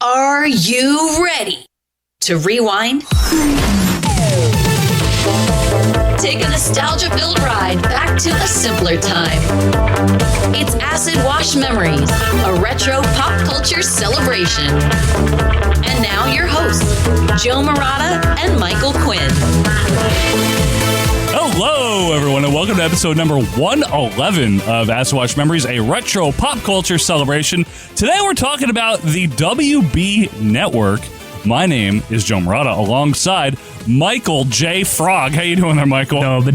Are you ready to rewind? Take a nostalgia-filled ride back to a simpler time. It's Acid Wash Memories, a retro pop culture celebration. And now your hosts, Joe Murata and Michael Quinn. Hello, everyone, and welcome to episode number 111 of Acid Wash Memories, a retro pop culture celebration. Today we're talking about the WB Network. My name is Joe Murata, alongside Michael J. Frog. How you doing there, Michael? WB.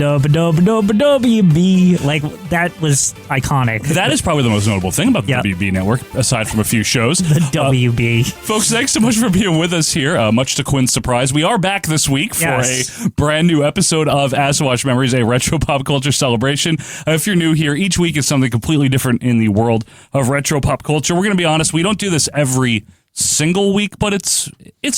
Like, that was iconic. That is probably the most notable thing about the WB Network, aside from a few shows. The WB. Folks, thanks so much for being with us here. Much to Quinn's surprise, we are back this week for a brand new episode of Acid Wash Memories, a retro pop culture celebration. If you're new here, each week is something completely different in the world of retro pop culture. We're going to be honest, we don't do this every single week, but it's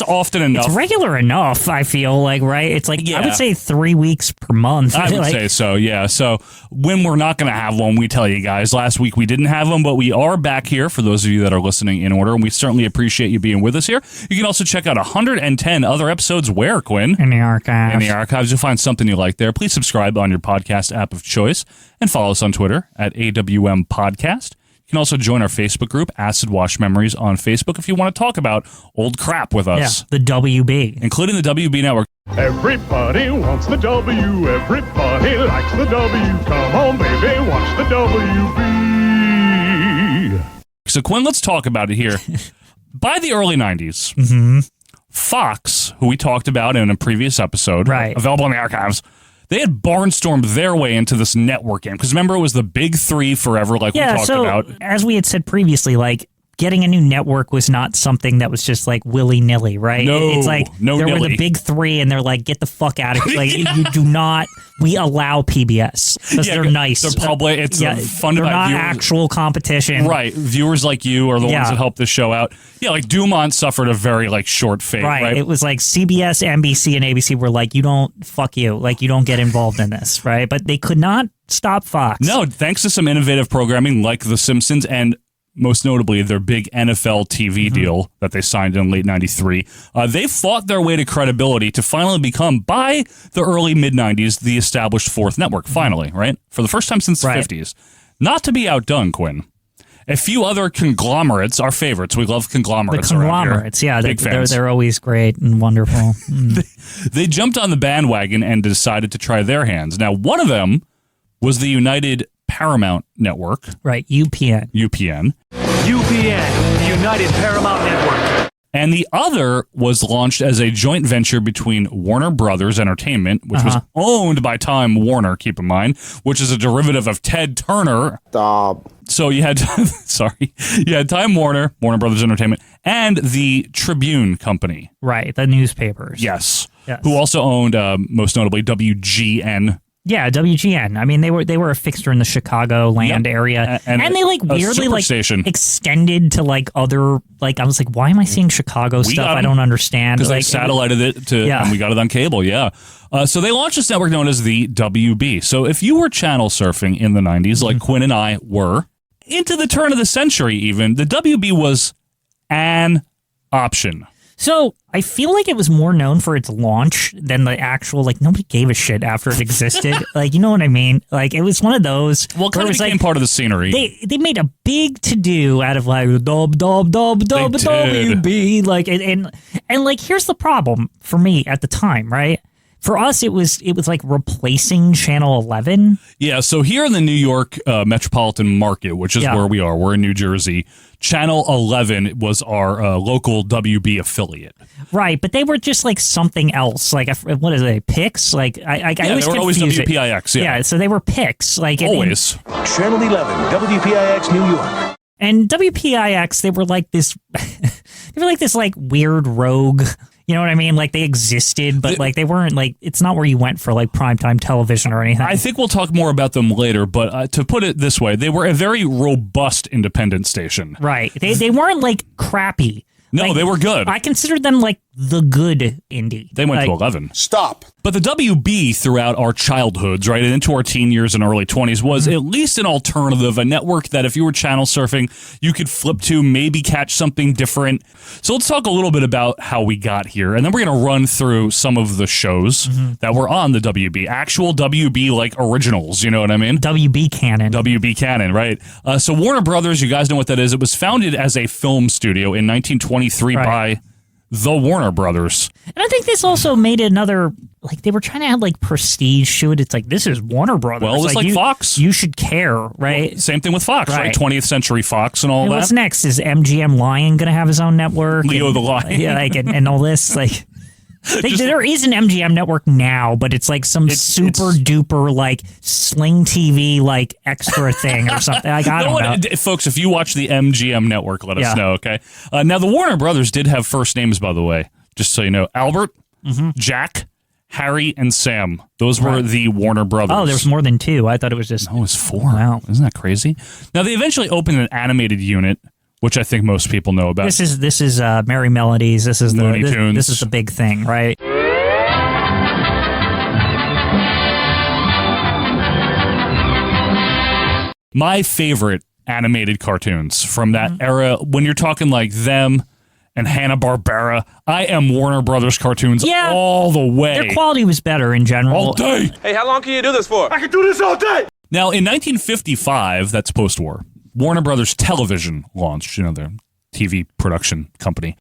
often enough. It's regular enough, I feel like, right? It's like, I would say 3 weeks per month. I would say so, yeah. So when we're not going to have one, we tell you guys. Last week we didn't have them, but we are back here for those of you that are listening in order, and we certainly appreciate you being with us here. You can also check out 110 other episodes where, Quinn? In the archives. In the archives. You'll find something you like there. Please subscribe on your podcast app of choice and follow us on Twitter at AWM Podcast. You can also join our Facebook group, Acid Wash Memories, on Facebook if you want to talk about old crap with us. Yeah, the WB. Including the WB Network. Everybody wants the W. Everybody likes the W. Come on, baby, watch the WB. So, Quinn, let's talk about it here. By the early 90s, Fox, who we talked about in a previous episode, available in the archives, they had barnstormed their way into this network game. Because remember, it was the big three forever, like we talked about. As we had said previously, like, getting a new network was not something that was just like willy-nilly, right? No, it's like there were the big three, and they're like, get the fuck out of here. Like, you do not. We allow PBS because they're nice. They're public. It's funded they're by not viewers. actual competition, right? Viewers like you are the ones that help the show out. Yeah, like Dumont suffered a very short fate. Right. It was like CBS, NBC, and ABC were like, you don't get involved in this, right? But they could not stop Fox. No, thanks to some innovative programming like The Simpsons and most notably their big NFL TV deal that they signed in late 93. They fought their way to credibility to finally become, by the early mid-90s, the established fourth network, finally, right? For the first time since the 50s. Not to be outdone, Quinn. A few other conglomerates, our favorites. We love conglomerates. The conglomerates, Big fans. They're always great and wonderful. They jumped on the bandwagon and decided to try their hands. Now, one of them was the United Paramount Network. Right, UPN. UPN, the United Paramount Network. And the other was launched as a joint venture between Warner Brothers Entertainment, which was owned by Time Warner, keep in mind, which is a derivative of Ted Turner. Stop. So you had, you had Time Warner, Warner Brothers Entertainment, and the Tribune Company. Right, the newspapers. Yes. Who also owned, most notably, WGN. Yeah, WGN. I mean, they were a fixture in the Chicagoland area, and they weirdly extended to other. I was like, why am I seeing Chicago stuff? I don't understand. Because they satellited it to, and we got it on cable. Yeah. So they launched this network known as the WB. So if you were channel surfing in the 90s, like Quinn and I were, into the turn of the century, even the WB was an option. So I feel like it was more known for its launch than the actual, nobody gave a shit after it existed. You know what I mean? It was one of those. Well, it kind of became part of the scenery. They made a big to-do out of WB. And here's the problem for me at the time, right? For us, it was like replacing Channel 11. Yeah, so here in the New York metropolitan market, which is where we are, we're in New Jersey, Channel 11 was our local WB affiliate. Right, but they were just something else. What is it, PIX? They were always WPIX. Yeah, so they were PIX. Always. Channel 11, WPIX New York. And WPIX, they were like this, weird rogue. You know what I mean? They existed, but they weren't it's not where you went for primetime television or anything. I think we'll talk more about them later, but to put it this way, they were a very robust independent station. Right. They weren't crappy. No, they were good. I considered them the good indie. They went to 11. Stop. But the WB throughout our childhoods, right, and into our teen years and early 20s was at least an alternative, a network that if you were channel surfing, you could flip to, maybe catch something different. So let's talk a little bit about how we got here, and then we're going to run through some of the shows that were on the WB, actual WB like originals, you know what I mean? WB canon. WB canon, right? So Warner Brothers, you guys know what that is. It was founded as a film studio in 1923 by the Warner Brothers. And I think this also made another, like, they were trying to add, like, prestige to it. It's like, this is Warner Brothers. Well, it's like Fox. You should care, right? Well, same thing with Fox, right? 20th Century Fox and all that. What's next? Is MGM Lion going to have his own network? Leo the Lion. Yeah, like, and all this, like... there is an MGM network now, but it's like some super duper like Sling TV like extra thing or something. Like, I don't know. Folks, if you watch the MGM network, let us know, okay? Now, the Warner Brothers did have first names, by the way, just so you know. Albert, Jack, Harry, and Sam. Those were the Warner Brothers. Oh, there's more than 2. I thought it was just... No, it was 4. Wow. Isn't that crazy? Now, they eventually opened an animated unit, which I think most people know about. This is Merry Melodies. This is Looney Tunes. This is the big thing, right? My favorite animated cartoons from that era, when you're talking like them and Hanna-Barbera, I am Warner Brothers cartoons all the way. Their quality was better in general. All day. Hey, how long can you do this for? I can do this all day. Now, in 1955, that's post-war, Warner Brothers Television launched, their TV production company.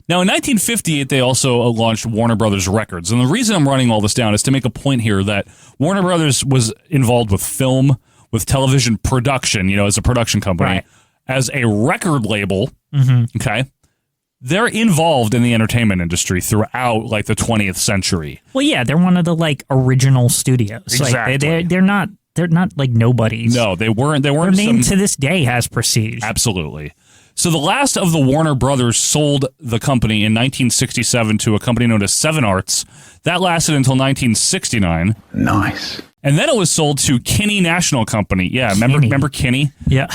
Now, in 1958, they also launched Warner Brothers Records. And the reason I'm running all this down is to make a point here that Warner Brothers was involved with film, with television production, as a production company. As a record label, okay, they're involved in the entertainment industry throughout, like, the 20th century. Well, yeah, they're one of the, like, original studios. Exactly. Like, they're not like nobodies. No, they weren't. Their name to this day has prestige. Absolutely. So the last of the Warner Brothers sold the company in 1967 to a company known as Seven Arts. That lasted until 1969. Nice. And then it was sold to Kinney National Company. Yeah, remember Kinney? Yeah.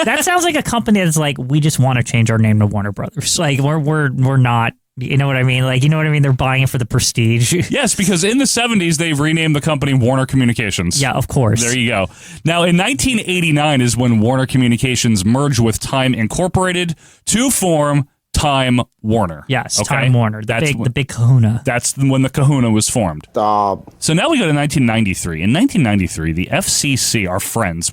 That sounds like a company that's like, we just want to change our name to Warner Brothers. Like, we're not. You know what I mean? Like, you know what I mean? They're buying it for the prestige. Yes, because in the 70s, they've renamed the company Warner Communications. Yeah, of course. There you go. Now, in 1989 is when Warner Communications merged with Time Incorporated to form Time Warner. Yes, okay? Time Warner. The big kahuna. That's when the kahuna was formed. Stop. So now we go to 1993. In 1993, the FCC, our friends,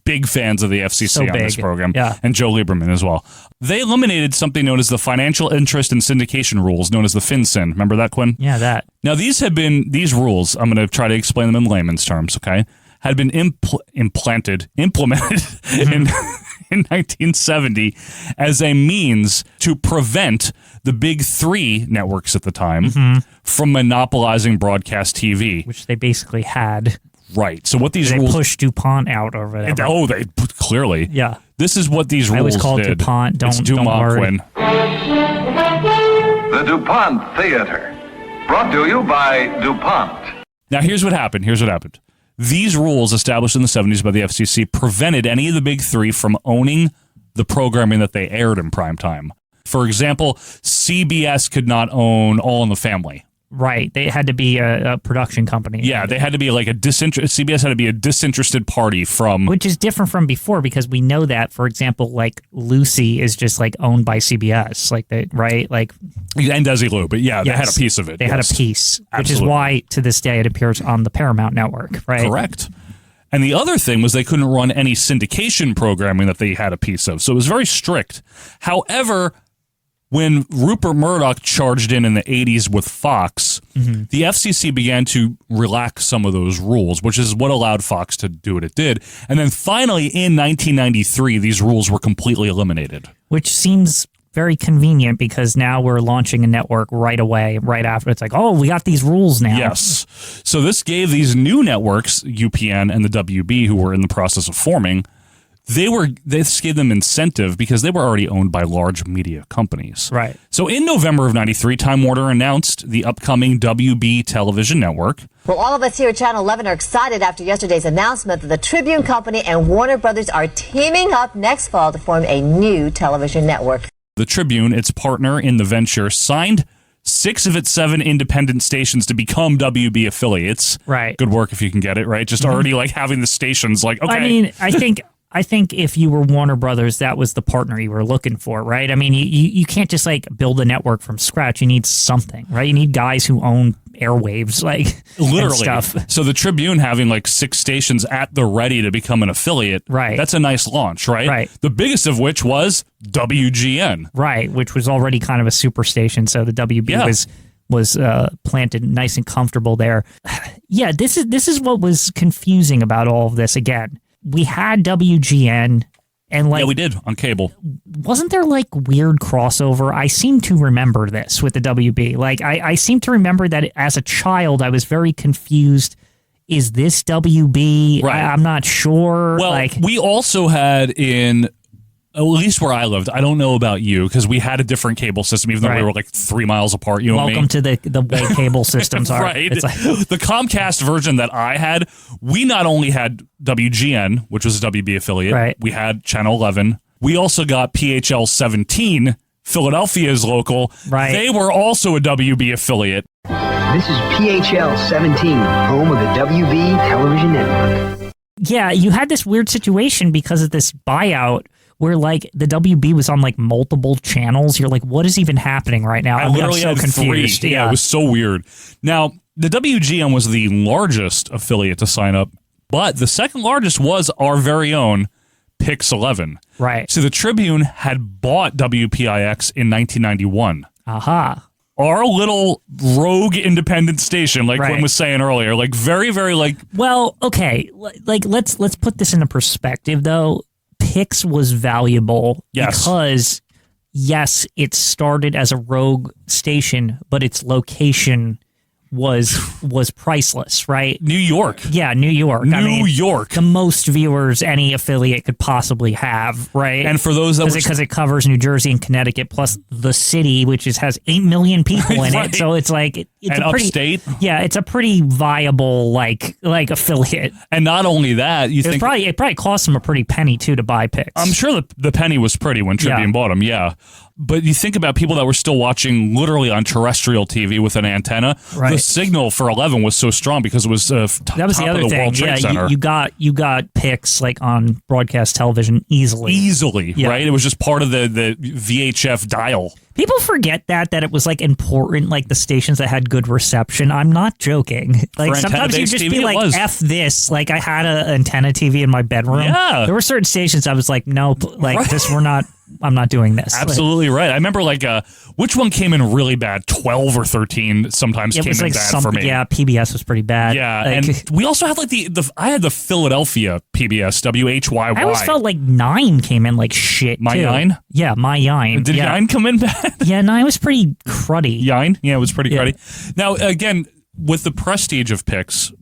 big fans of the FCC on this program, and Joe Lieberman as well. They eliminated something known as the Financial Interest and Syndication Rules, known as the FinCEN. Remember that, Quinn? Yeah, that. Now, these rules, I'm going to try to explain them in layman's terms, okay, had been implemented in 1970 as a means to prevent the big 3 networks at the time from monopolizing broadcast TV. Which they basically had. Right. So what these rules... They pushed DuPont out or whatever. Oh, they clearly. Yeah. This is what these rules did. I always call it DuPont. Don't worry. Quinn. The DuPont Theater. Brought to you by DuPont. Now, here's what happened. These rules established in the 70s by the FCC prevented any of the big 3 from owning the programming that they aired in prime time. For example, CBS could not own All in the Family. Right. They had to be a production company. Yeah, they had to be like CBS had to be a disinterested party from... Which is different from before because we know that, for example, like Lucy is just like owned by CBS. Like, right? Like... And Desilu, but yeah, they had a piece of it. They had a piece, which is why to this day it appears on the Paramount Network, right? Correct. And the other thing was they couldn't run any syndication programming that they had a piece of. So it was very strict. However... When Rupert Murdoch charged in the 80s with Fox, the FCC began to relax some of those rules, which is what allowed Fox to do what it did. And then finally, in 1993, these rules were completely eliminated. Which seems very convenient because now we're launching a network right away, right after. It's like, oh, we got these rules now. Yes. So this gave these new networks, UPN and the WB, who were in the process of forming, This gave them incentive because they were already owned by large media companies. Right. So in November of 93, Time Warner announced the upcoming WB television network. Well, all of us here at Channel 11 are excited after yesterday's announcement that the Tribune Company and Warner Brothers are teaming up next fall to form a new television network. The Tribune, its partner in the venture, signed 6 of its 7 independent stations to become WB affiliates. Right. Good work if you can get it, right? Just already like having the stations like, okay. I mean, I think if you were Warner Brothers, that was the partner you were looking for, right? I mean, you can't just like build a network from scratch. You need something, right? You need guys who own airwaves, like literally stuff. So the Tribune having like 6 stations at the ready to become an affiliate, right? That's a nice launch, right? Right. The biggest of which was WGN, right? Which was already kind of a super station, so the WB was planted nice and comfortable there. Yeah, this is what was confusing about all of this. Again, we had WGN, and like we did on cable. Wasn't there like weird crossover? I seem to remember this with the WB. Like I seem to remember that as a child, I was very confused. Is this WB? Right. I'm not sure. Well, we also had in, at least where I lived, I don't know about you, because we had a different cable system, even though we were like 3 miles apart. You know Welcome to the way cable systems are. Right. It's like, the Comcast version that I had, we not only had WGN, which was a WB affiliate, right. We had Channel 11. We also got PHL 17, Philadelphia's local. Right. They were also a WB affiliate. This is PHL 17, home of the WB television network. Yeah, you had this weird situation because of this buyout where like the WB was on like multiple channels. You're like, what is even happening right now? I literally I'm so had confused. 3. Yeah, it was so weird. Now, the WGN was the largest affiliate to sign up, but the second largest was our very own Pix 11. Right. So the Tribune had bought WPIX in 1991. Aha. Our little rogue independent station, like Quinn was saying earlier, like very, very like. Well, okay, like let's put this into perspective though. Pix was valuable because yes, it started as a rogue station, but its location was priceless, right? New York. Yeah, New York. New York. The most viewers any affiliate could possibly have, right? And for those that because it covers New Jersey and Connecticut plus the city, which has 8 million people in it. So it's like it's and a pretty, upstate. Yeah, it's a pretty viable like affiliate. And not only that, it probably cost them a pretty penny too to buy Pix. I'm sure the penny was pretty when Tribune bought them. Yeah. But you think about people that were still watching literally on terrestrial TV with an antenna. Right. The signal for 11 was so strong because it was that was the other of the thing. World Trade Center. You got Pix like on broadcast television easily, right? It was just part of the VHF dial. People forget that it was like important, like the stations that had good reception. I'm not joking. Like sometimes you just TV, be like, "F this." Like I had an antenna TV in my bedroom. Yeah, there were certain stations I was like, "Nope, like this. I'm not doing this." Absolutely right. I remember like which one came in really bad? 12 or 13 sometimes came in bad for me. Yeah, PBS was pretty bad. Yeah, like, and we also had like I had the Philadelphia PBS WHYY. I always felt like 9 came in like shit. My too. 9? Yeah, my 9. Did 9 come in bad? Yeah, 9 was pretty cruddy. 9? Yeah, it was pretty cruddy. Now again, with the prestige of Pix,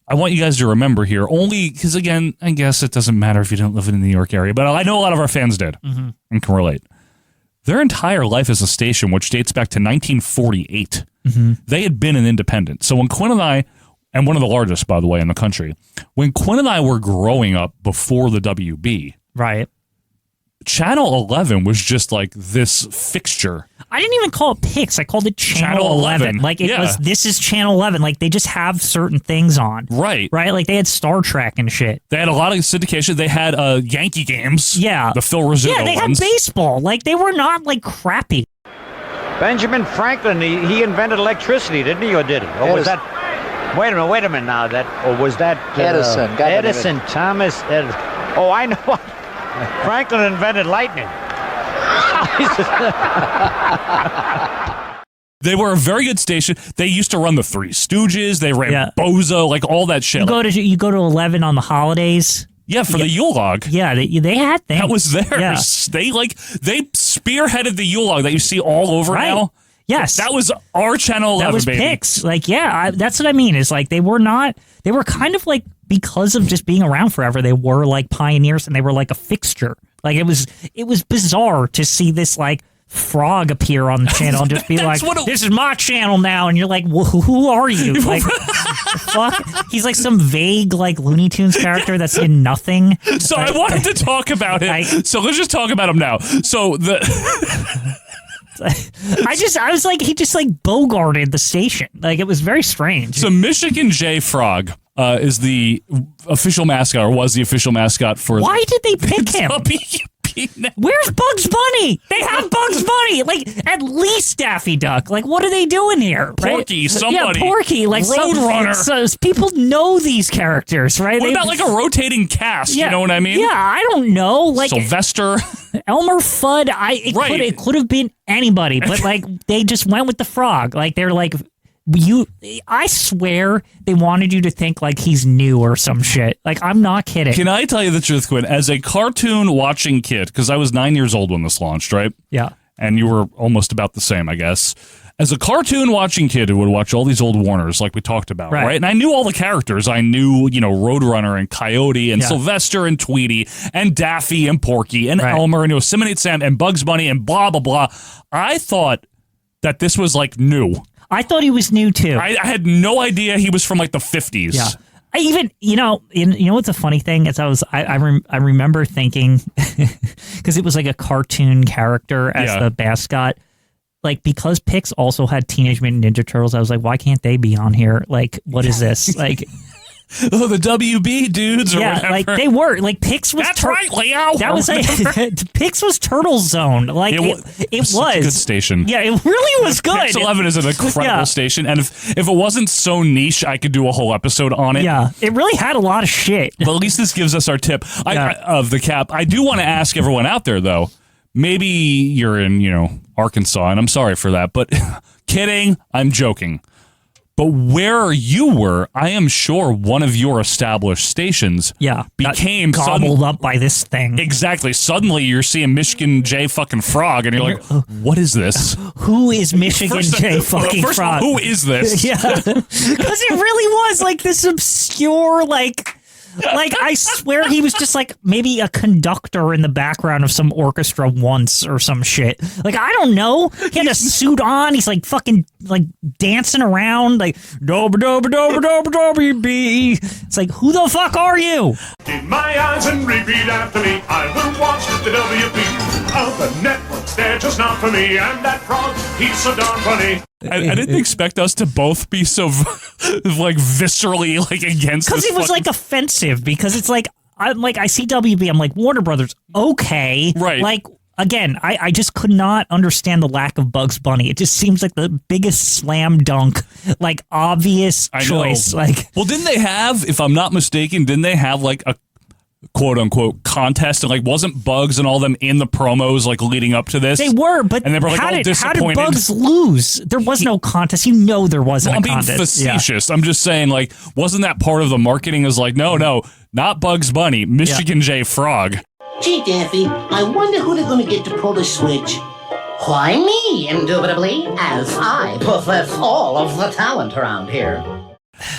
I want you guys to remember here, only because, again, I guess it doesn't matter if you don't live in the New York area, but I know a lot of our fans did and can relate. Their entire life as a station, which dates back to 1948, they had been an independent. So when Quinn and I, and one of the largest, by the way, in the country, when Quinn and I were growing up before the WB, right, Channel 11 was just like this fixture. I didn't even call it Pix. I called it Channel 11. Like it was, this is Channel 11. Like they just have certain things on. Right. Right? Like they had Star Trek and shit. They had a lot of syndication. They had Yankee games. Yeah. The Phil Rizzuto Yeah, they ones. had baseball. Like they were not like crappy. Benjamin Franklin, he invented electricity, didn't he? Or did he? Or was that... Wait a minute now. Or was that... Edison. Edison, Thomas Edison. Oh, I know what. Franklin invented lightning. They were a very good station. They used to run the Three Stooges. They ran Bozo, like all that shit. You go to 11 on the holidays. Yeah, for the Yule log. Yeah, they had things. That was theirs. Yeah. They spearheaded the Yule log that you see all over now. Yes, that was our Channel 11. That was baby. Pix. Like, that's what I mean. Is like they were kind of like because of just being around forever, they were like pioneers and they were like a fixture. Like it was bizarre to see this like frog appear on the channel and just be like, this is my channel now, and you're like, well, who are you? Like, fuck, he's like some vague like Looney Tunes character that's in nothing. So I wanted to talk about him. So let's just talk about him now. So I was like, he just like bogarted the station. Like it was very strange. So Michigan J Frog is the official mascot, or was the official mascot for. Why did they pick him? Where's Bugs Bunny? They have Bugs Bunny. Like, at least Daffy Duck. Like, what are they doing here? Porky, right? somebody. Yeah, Porky. Like, Roadrunner. So people know these characters, right? What about like a rotating cast? Yeah, you know what I mean? Yeah, I don't know. Like Sylvester. Elmer Fudd. It could have been anybody, but like they just went with the frog. Like they're like. I swear they wanted you to think like he's new or some shit. Like, I'm not kidding. Can I tell you the truth, Quinn? As a cartoon watching kid, because I was 9 years old when this launched, right? Yeah. And you were almost about the same, I guess. As a cartoon watching kid who would watch all these old Warners, like we talked about, right? And I knew all the characters. I knew, Roadrunner and Coyote and Sylvester and Tweety and Daffy and Porky and Elmer and Yosemite Sam and Bugs Bunny and blah, blah, blah. I thought that this was like new. I thought he was new too. I had no idea he was from like the 50s. Yeah. I even, you know what's a funny thing is I remember thinking, because it was like a cartoon character as the mascot, like because Pix also had Teenage Mutant Ninja Turtles, I was like, why can't they be on here? Like, what is this? Like, oh, the WB dudes, or whatever. Like they were like Pix was. That's right, Leo. That was like Pix was Turtle Zone. Like it was a good station. Yeah, it really was good. Pix 11 is an incredible station, and if it wasn't so niche, I could do a whole episode on it. Yeah, it really had a lot of shit. But at least this gives us our tip of the cap. I do want to ask everyone out there though. Maybe you're in Arkansas, and I'm sorry for that, but kidding. I'm joking. But where you were, I am sure one of your established stations became gobbled up by this thing. Exactly. Suddenly you're seeing Michigan J fucking Frog and you're like, what is this? Who is Michigan J fucking Frog? First of all, who is this? Yeah. Because it really was like this obscure, like I swear he was just like maybe a conductor in the background of some orchestra once or some shit. Like, I don't know. He had a suit on. He's like fucking like dancing around like WB. It's like, who the fuck are you? In my eyes and repeat after me. I will watch the WB. Other networks, they're just not for me. And that frog, he's so darn funny. I didn't expect us to both be so like viscerally like against this. Because it was like offensive. Because it's like I see WB. I'm like, Warner Brothers. Okay, right? Like again, I just could not understand the lack of Bugs Bunny. It just seems like the biggest slam dunk, like obvious choice. Like, well, didn't they have? If I'm not mistaken, didn't they have like a quote unquote contest, and like wasn't Bugs and all them in the promos like leading up to this? They were, but and they were like how all disappointed. How did Bugs lose? There was no contest. There wasn't a contest. I'm being facetious. Yeah. I'm just saying, like, wasn't that part of the marketing? Is like, no, not Bugs Bunny, Michigan J Frog. Gee, Daffy, I wonder who they're going to get to pull the switch. Why me, indubitably, as I possess all of the talent around here.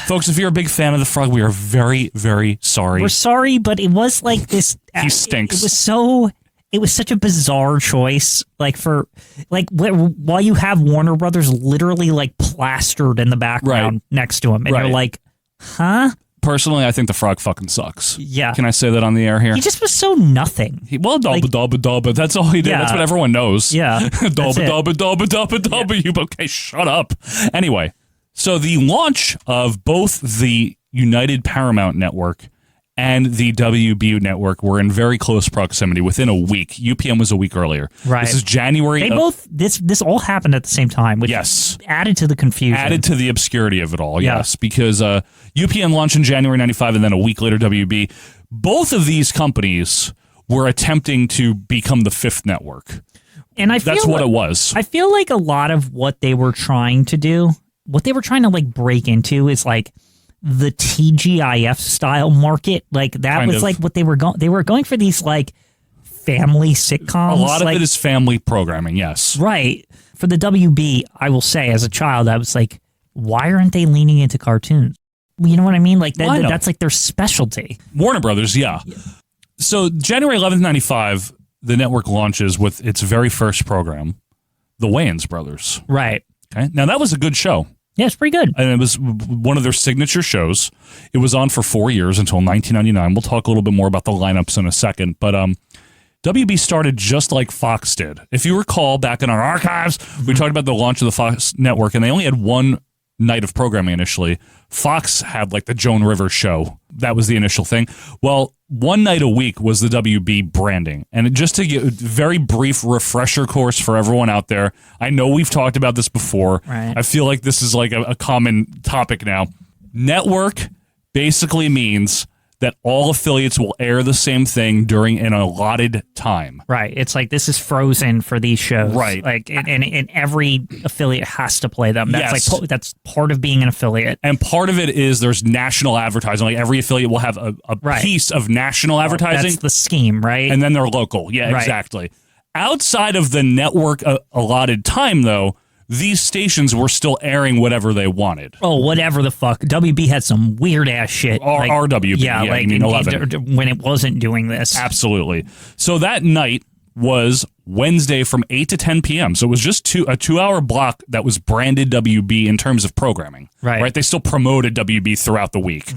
Folks, if you're a big fan of the frog, we are very, very sorry. We're sorry, but it was like this. He stinks. It was such a bizarre choice. Like while you have Warner Brothers literally like plastered in the background next to him, and you're like, huh? Personally, I think the frog fucking sucks. Yeah. Can I say that on the air here? He just was so nothing. Dabba. That's all he did. Yeah. That's what everyone knows. Yeah. Dabba. Okay, shut up. Anyway. So the launch of both the United Paramount Network and the WB Network were in very close proximity within a week. UPN was a week earlier. Right. This is January. This all happened at the same time, which added to the confusion. Added to the obscurity of it all, yes. Because UPN launched in January 95 and then a week later WB. Both of these companies were attempting to become the fifth network. And that's what it was. I feel like a lot of what they were trying to do, what they were trying to like break into is like the TGIF style market. Like that was like what they were going. They were going for these like family sitcoms. A lot of it is family programming. Yes, right. For the WB, I will say, as a child, I was like, why aren't they leaning into cartoons? You know what I mean? Like Well, I know. that's like their specialty. Warner Brothers, yeah. So January 11th, 95, the network launches with its very first program, The Wayans Brothers. Right. Okay. Now, that was a good show. Yeah, it's pretty good. And it was one of their signature shows. It was on for 4 years until 1999. We'll talk a little bit more about the lineups in a second. But WB started just like Fox did. If you recall, back in our archives, we talked about the launch of the Fox network, and they only had one night of programming initially. Fox had like the Joan Rivers show. That was the initial thing. Well, one night a week was the WB branding. And just to get a very brief refresher course for everyone out there, I know we've talked about this before. Right. I feel like this is like a common topic now. Network basically means that all affiliates will air the same thing during an allotted time. Right. It's like this is frozen for these shows. Right. Like, and every affiliate has to play them. That's Yes. like that's part of being an affiliate. And part of it is there's national advertising. Like every affiliate will have a Right. piece of national advertising. That's the scheme, right? And then they're local. Yeah, Right. exactly. Outside of the network allotted time, though, these stations were still airing whatever they wanted. Oh, whatever the fuck. WB had some weird ass shit. RWB, yeah, like you mean 11. when it wasn't doing this. Absolutely. So that night was Wednesday from 8 to 10 p.m. So it was just a 2-hour block that was branded WB in terms of programming. Right. They still promoted WB throughout the week.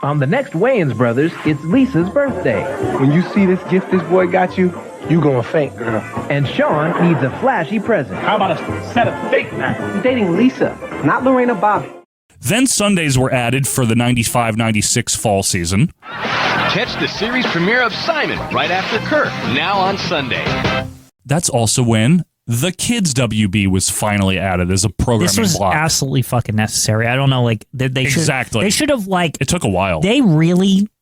On the next Wayans Brothers, it's Lisa's birthday. When you see this gift this boy got you, you gonna faint, girl. And Sean needs a flashy present. How about a set of fake knives? He's dating Lisa, not Lorena Bobby. Then Sundays were added for the 95-96 fall season. Catch the series premiere of Simon right after Kirk, now on Sunday. That's also when the Kids WB was finally added as a programming This was block. absolutely fucking necessary. I don't know, like they should. Exactly. They should have like. It took a while.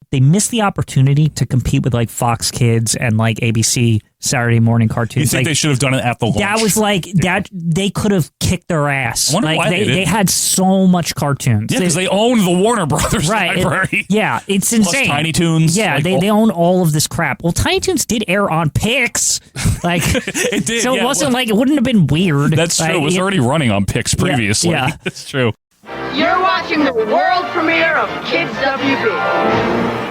They missed the opportunity to compete with like Fox Kids and like ABC Saturday morning cartoons. You think like, they should have done it at the launch? That was like that. They could have kicked their ass. I wonder like why they didn't. they had so much cartoons. Yeah, because they own the Warner Brothers library. It's Plus insane. Tiny Toons. Yeah, like, they own all of this crap. Well, Tiny Toons did air on Pix. Like it did. So yeah, it wasn't like it wouldn't have been weird. That's true. Like, It was already running on Pix previously. Yeah. That's true. You're watching the world premiere of Kids WB.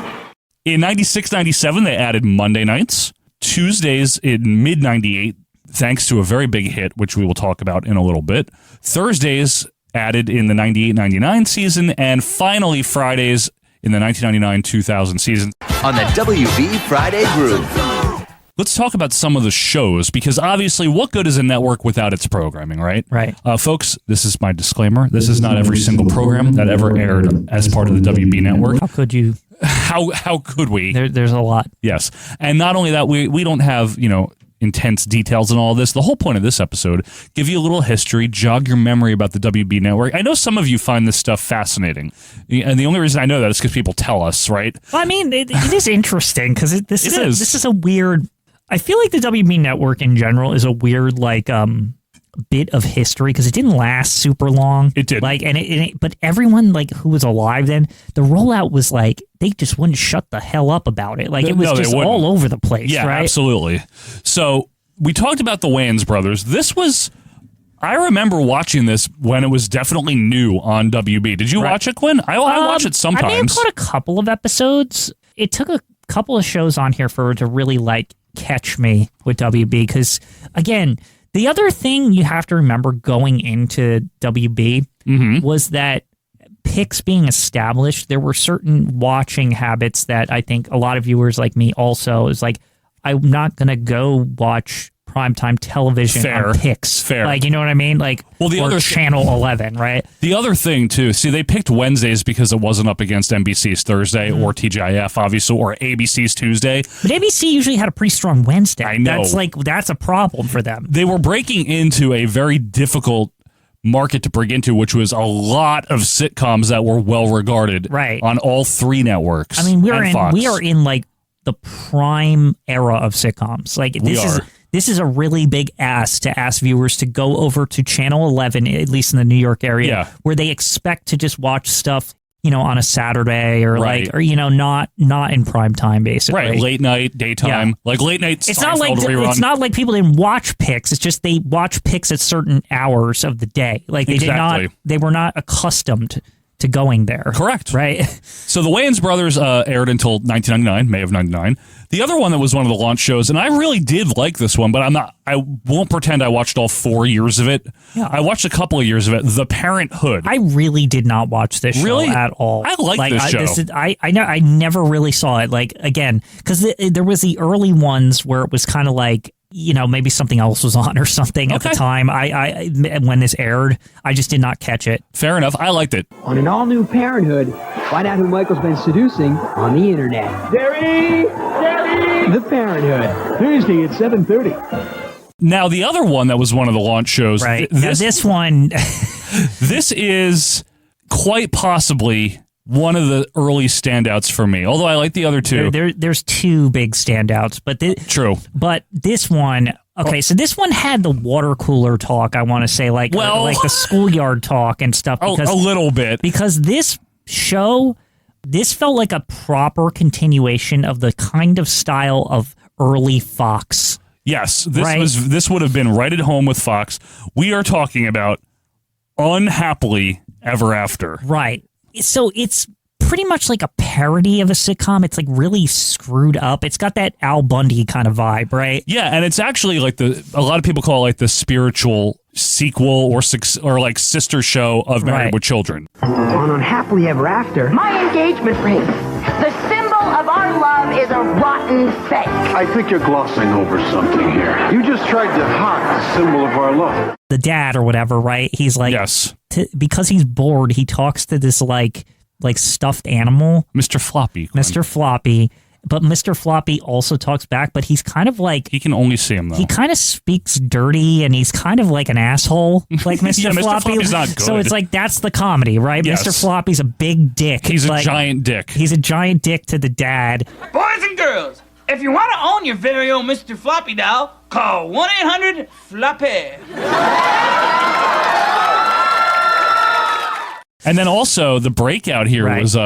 In 96-97, they added Monday nights, Tuesdays in mid-98, thanks to a very big hit, which we will talk about in a little bit. Thursdays added in the 98-99 season, and finally Fridays in the 1999-2000 season. On the WB Friday Groove. Let's talk about some of the shows, because obviously what good is a network without its programming, right? Right. Folks, this is my disclaimer. This is not every single program that ever aired as part of the WB network. How could you? How could we? There's a lot. Yes. And not only that, we don't have, intense details and all this. The whole point of this episode, give you a little history, jog your memory about the WB network. I know some of you find this stuff fascinating. And the only reason I know that is because people tell us, right? Well, I mean, it is interesting because this is. This is a weird. I feel like the WB network in general is a weird bit of history because it didn't last super long. It did. But everyone who was alive then, the rollout was they just wouldn't shut the hell up about it. It was just all over the place. Yeah, right? absolutely. So we talked about the Wayans brothers. I remember watching this when it was definitely new on WB. Did you watch it, Quinn? I watch it sometimes. I may have caught a couple of episodes. It took a couple of shows on here for it to really catch me with WB because, again, the other thing you have to remember going into WB was that Pix being established, there were certain watching habits that I think a lot of viewers like me also is I'm not going to go watch primetime television on Pix. Fair. You know what I mean? The other Channel 11, right? The other thing, too, see, they picked Wednesdays because it wasn't up against NBC's Thursday or TGIF, obviously, or ABC's Tuesday. But ABC usually had a pretty strong Wednesday. I know. That's a problem for them. They were breaking into a very difficult market to break into, which was a lot of sitcoms that were well regarded on all three networks. I mean, we are Fox. in the prime era of sitcoms. This is a really big ask to ask viewers to go over to Channel 11, at least in the New York area, where they expect to just watch stuff, on a Saturday or not in prime time, basically. Right, late night, daytime, late night. It's rerun. It's not like people didn't watch Pix. It's just they watch Pix at certain hours of the day. They were not accustomed to going there. Correct. Right? So the Wayans Brothers aired until 1999, May of 99. The other one that was one of the launch shows, and I really did like this one, but I won't pretend I watched all 4 years of it. Yeah. I watched a couple of years of it. The Parenthood. I really did not watch this show at all. I like this show. I never really saw it. Like, again, because there was the early ones where it was kind of like, you know, maybe something else was on or something at the time. I when this aired, I just did not catch it. Fair enough. I liked it. On an all-new Parenthood, find out who Michael's been seducing on the internet. Jerry! The Parenthood, Thursday at 7:30. Now, the other one that was one of the launch shows. Right. This one. This is quite possibly one of the early standouts for me, although I like the other two. There's two big standouts, but true. But this one, okay, so this one had the water cooler talk. I want to say, like the schoolyard talk and stuff. Because, a little bit, because this show, this felt like a proper continuation of the kind of style of early Fox. Yes, this would have been right at home with Fox. We are talking about Unhappily Ever After. Right. So it's pretty much like a parody of a sitcom. It's like really screwed up. It's got that Al Bundy kind of vibe, right? Yeah, and it's actually like a lot of people call it like the spiritual sequel or like sister show of Married with Children. On Unhappily Ever After, My engagement ring. The symbol of our love is a rotten fake. I think you're glossing over something here. You just tried to hawk the symbol of our love. The dad or whatever, right? He's like, yes. Because he's bored, he talks to this like stuffed animal. Mr. Floppy. Mr. Floppy. But Mr. Floppy also talks back, but he's kind of like... He can only see him, though. He kind of speaks dirty, and he's kind of like an asshole, like Mr. Yeah, Floppy. Mr. Floppy's not good. So it's like, that's the comedy, right? Yes. Mr. Floppy's a big dick. He's a giant dick. He's a giant dick to the dad. Boys and girls, if you want to own your very own Mr. Floppy doll, call 1-800-FLOPPY. And then also the breakout here was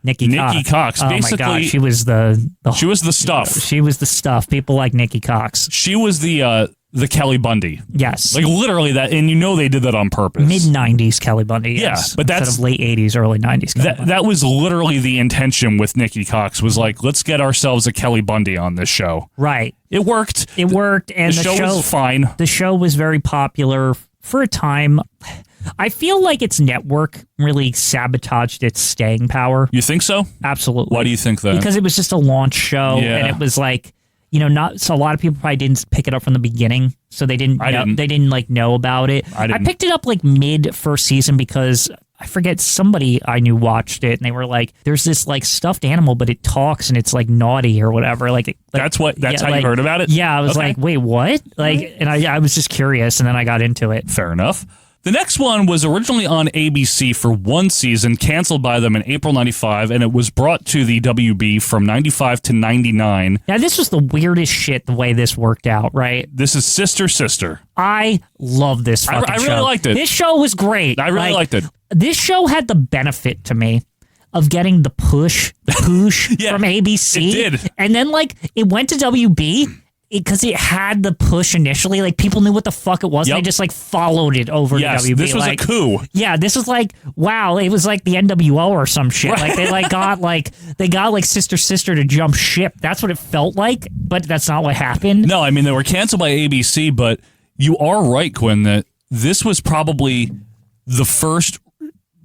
Nikki Cox. Oh Basically, my God, she was the she was the stuff. She was the stuff. People like Nikki Cox. She was the Kelly Bundy. Yes, like literally that, and you know they did that on purpose. Mid-90s Kelly Bundy. Yes. Yeah, but that's instead of late 80s, early 90s. That was literally the intention with Nikki Cox. Was like, let's get ourselves a Kelly Bundy on this show. Right. It worked. It worked, and the show was fine. The show was very popular for a time. I feel like its network really sabotaged its staying power. You think so? Absolutely. Why do you think that? Because it was just a launch show, and it was like, you know, not so a lot of people probably didn't pick it up from the beginning, so they didn't. They didn't like know about it. I picked it up like mid first season because I forget, somebody I knew watched it, and they were like, "There's this like stuffed animal, but it talks and it's like naughty or whatever." That's how you heard about it. Yeah, I was like, "Wait, what?" Like, and I was just curious, and then I got into it. Fair enough. The next one was originally on ABC for one season, canceled by them in April 95, and it was brought to the WB from 95 to 99. Now, this was the weirdest shit, the way this worked out, right? This is Sister. I love this fucking show. I really liked it. This show was great. I really liked it. This show had the benefit to me of getting the push from ABC. It did. And then, like, it went to WB. Because it had the push initially, like people knew what the fuck it was. Yep. And they just like followed it over to WB. This was like, a coup. Yeah, this was like, wow, it was like the NWO or some shit. Right. Like they got Sister to jump ship. That's what it felt like, but that's not what happened. No, I mean they were canceled by ABC, but you are right, Quinn, that this was probably the first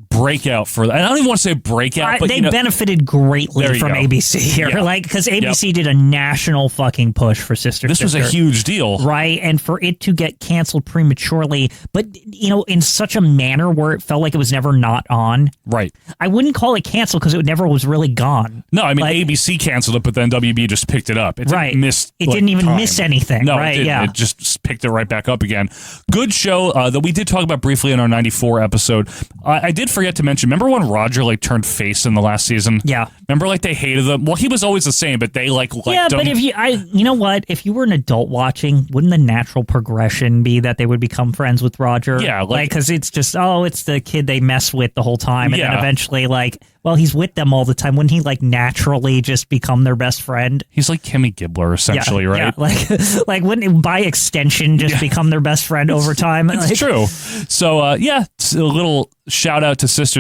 breakout for that. I don't even want to say breakout, but they benefited greatly from ABC here. Yeah. Like, because ABC did a national fucking push for Sister. This was a huge deal. Right. And for it to get canceled prematurely, but, you know, in such a manner where it felt like it was never not on. Right. I wouldn't call it canceled because it never was really gone. No, I mean, ABC canceled it, but then WB just picked it up. It didn't miss It didn't even miss anything. No, right? It didn't. It just picked it right back up again. Good show that we did talk about briefly in our 94 episode. I did forget to mention, remember when Roger like turned face in the last season? Yeah. Remember like they hated him? Well, he was always the same, but they liked him. But if you know what? If you were an adult watching, wouldn't the natural progression be that they would become friends with Roger? Yeah. Because it's just, it's the kid they mess with the whole time. And then eventually, like, Well, he's with them all the time. Wouldn't he like naturally just become their best friend? He's like Kimmy Gibbler, essentially, right? Yeah, like wouldn't it, by extension, just become their best friend over time? It's true. So, it's a little shout out to Sister.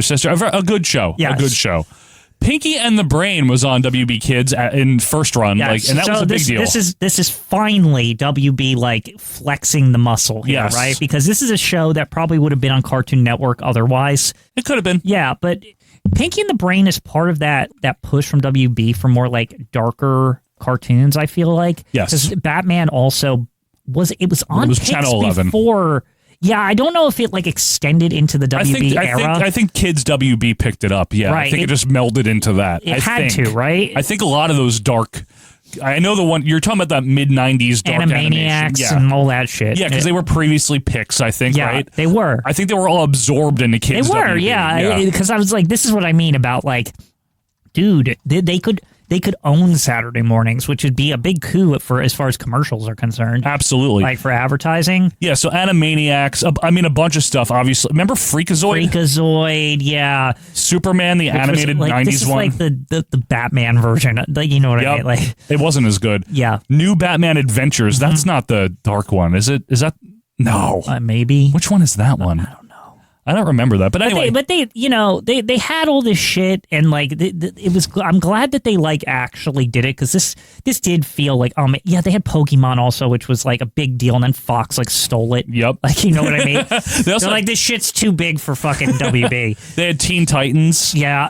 A good show. Yes. A good show. Pinky and the Brain was on WB Kids in first run, yes. and that was a big deal. This is finally WB like flexing the muscle here, right? Because this is a show that probably would have been on Cartoon Network otherwise. It could have been. Yeah, but Pinky and the Brain is part of that push from WB for more like darker cartoons, I feel like. Yes. Because Batman also was on Pix Channel 11 before. Yeah, I don't know if it like extended into the WB era. I think Kids WB picked it up. Yeah, right. I think it just melded into that. It had to, right? I think a lot of those dark. I know the one you're talking about, that mid '90s dark Animaniacs and all that shit. Yeah, because they were previously Pix, I think. Yeah, right? They were. I think they were all absorbed into Kids. They were, WB. yeah. Because I was like, this is what I mean about like, dude, they could own Saturday mornings, which would be a big coup for as far as commercials are concerned. Absolutely. Like for advertising. Yeah, so Animaniacs, I mean, a bunch of stuff, obviously. Remember Freakazoid? Freakazoid, yeah. Superman, the animated 90s this is one. like the Batman version. Like, you know what I mean? Like, it wasn't as good. Yeah. New Batman Adventures, that's not the dark one, is it? Is that? No. Maybe. Which one is that one? I don't know. I don't remember that, but anyway. But they had all this shit, and like it was. I'm glad that they like actually did it, because this did feel like they had Pokemon also, which was like a big deal, and then Fox like stole it. Yep, like you know what I mean. They're like, this shit's too big for fucking WB. They had Teen Titans. Yeah.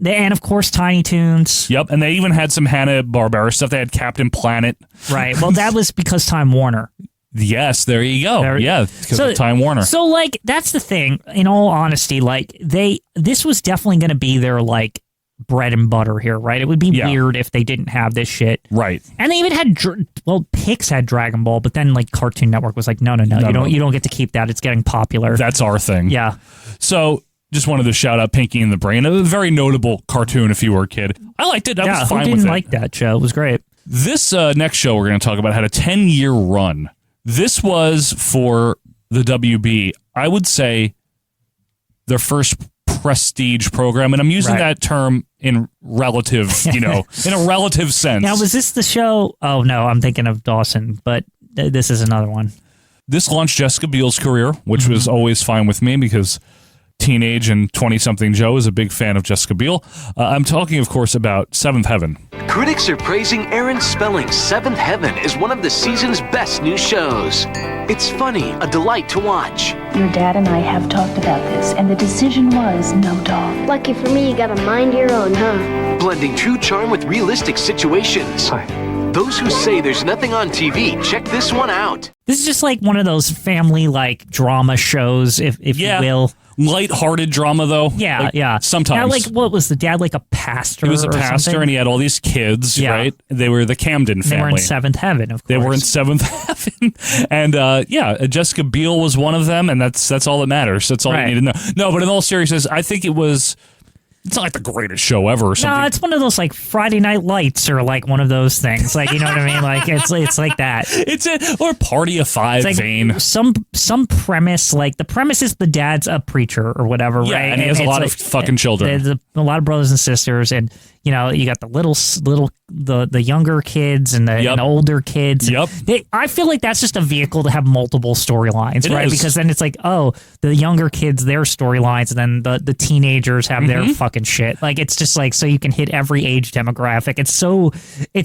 And of course Tiny Toons. Yep, and they even had some Hanna-Barbera stuff. They had Captain Planet. Right. Well, that was because Time Warner. Yes, there you go. Because of Time Warner. So, like, that's the thing. In all honesty, like, this was definitely going to be their, like, bread and butter here, right? It would be weird if they didn't have this shit. Right. And they even had, Pix had Dragon Ball, but then, like, Cartoon Network was like, no, you don't get to keep that. It's getting popular. That's our thing. Yeah. So, just wanted to shout out Pinky and the Brain. A very notable cartoon if you were a kid. I liked it. I was fine with it. Who didn't like that show? It was great. This next show we're going to talk about had a 10-year run. This was, for the WB, I would say, their first prestige program, and I'm using that term in relative, in a relative sense. Now, was this the show? Oh, no, I'm thinking of Dawson, but this is another one. This launched Jessica Biel's career, which was always fine with me because teenage and 20-something Joe is a big fan of Jessica Biel. I'm talking, of course, about Seventh Heaven. Critics are praising Aaron Spelling's Seventh Heaven as one of the season's best new shows. It's funny, a delight to watch. Your dad and I have talked about this, and the decision was no dog. Lucky for me, you gotta mind your own, huh? Blending true charm with realistic situations. Those who say there's nothing on TV, check this one out. This is just like one of those family like drama shows, if you will. Light-hearted drama, though. Yeah. Sometimes. Now, like, what was the dad, like a pastor? He was a pastor, something? and he had all these kids, right? They were the Camden family. They were in Seventh Heaven, of course. They were in Seventh Heaven. And, Jessica Biel was one of them, and that's all that matters. That's all you need to know. No, but in all seriousness, I think it's not like the greatest show ever or something. No, it's one of those like Friday Night Lights or like one of those things. Like, you know what I mean? Like it's like that. Or Party of Five like vein. Some premise, like the premise is the dad's a preacher or whatever, right? And he has a lot of fucking children. There's a lot of brothers and sisters, and you got the the younger kids and the older kids. Yep. I feel like that's just a vehicle to have multiple storylines, right? Is. Because then it's like, oh, the younger kids, their storylines, and then the teenagers have their fucking shit. Like it's just like, so you can hit every age demographic. It's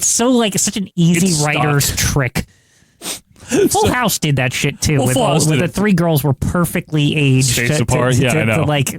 so like such an easy writer's trick. Full House did that shit too. With the three girls were perfectly aged to like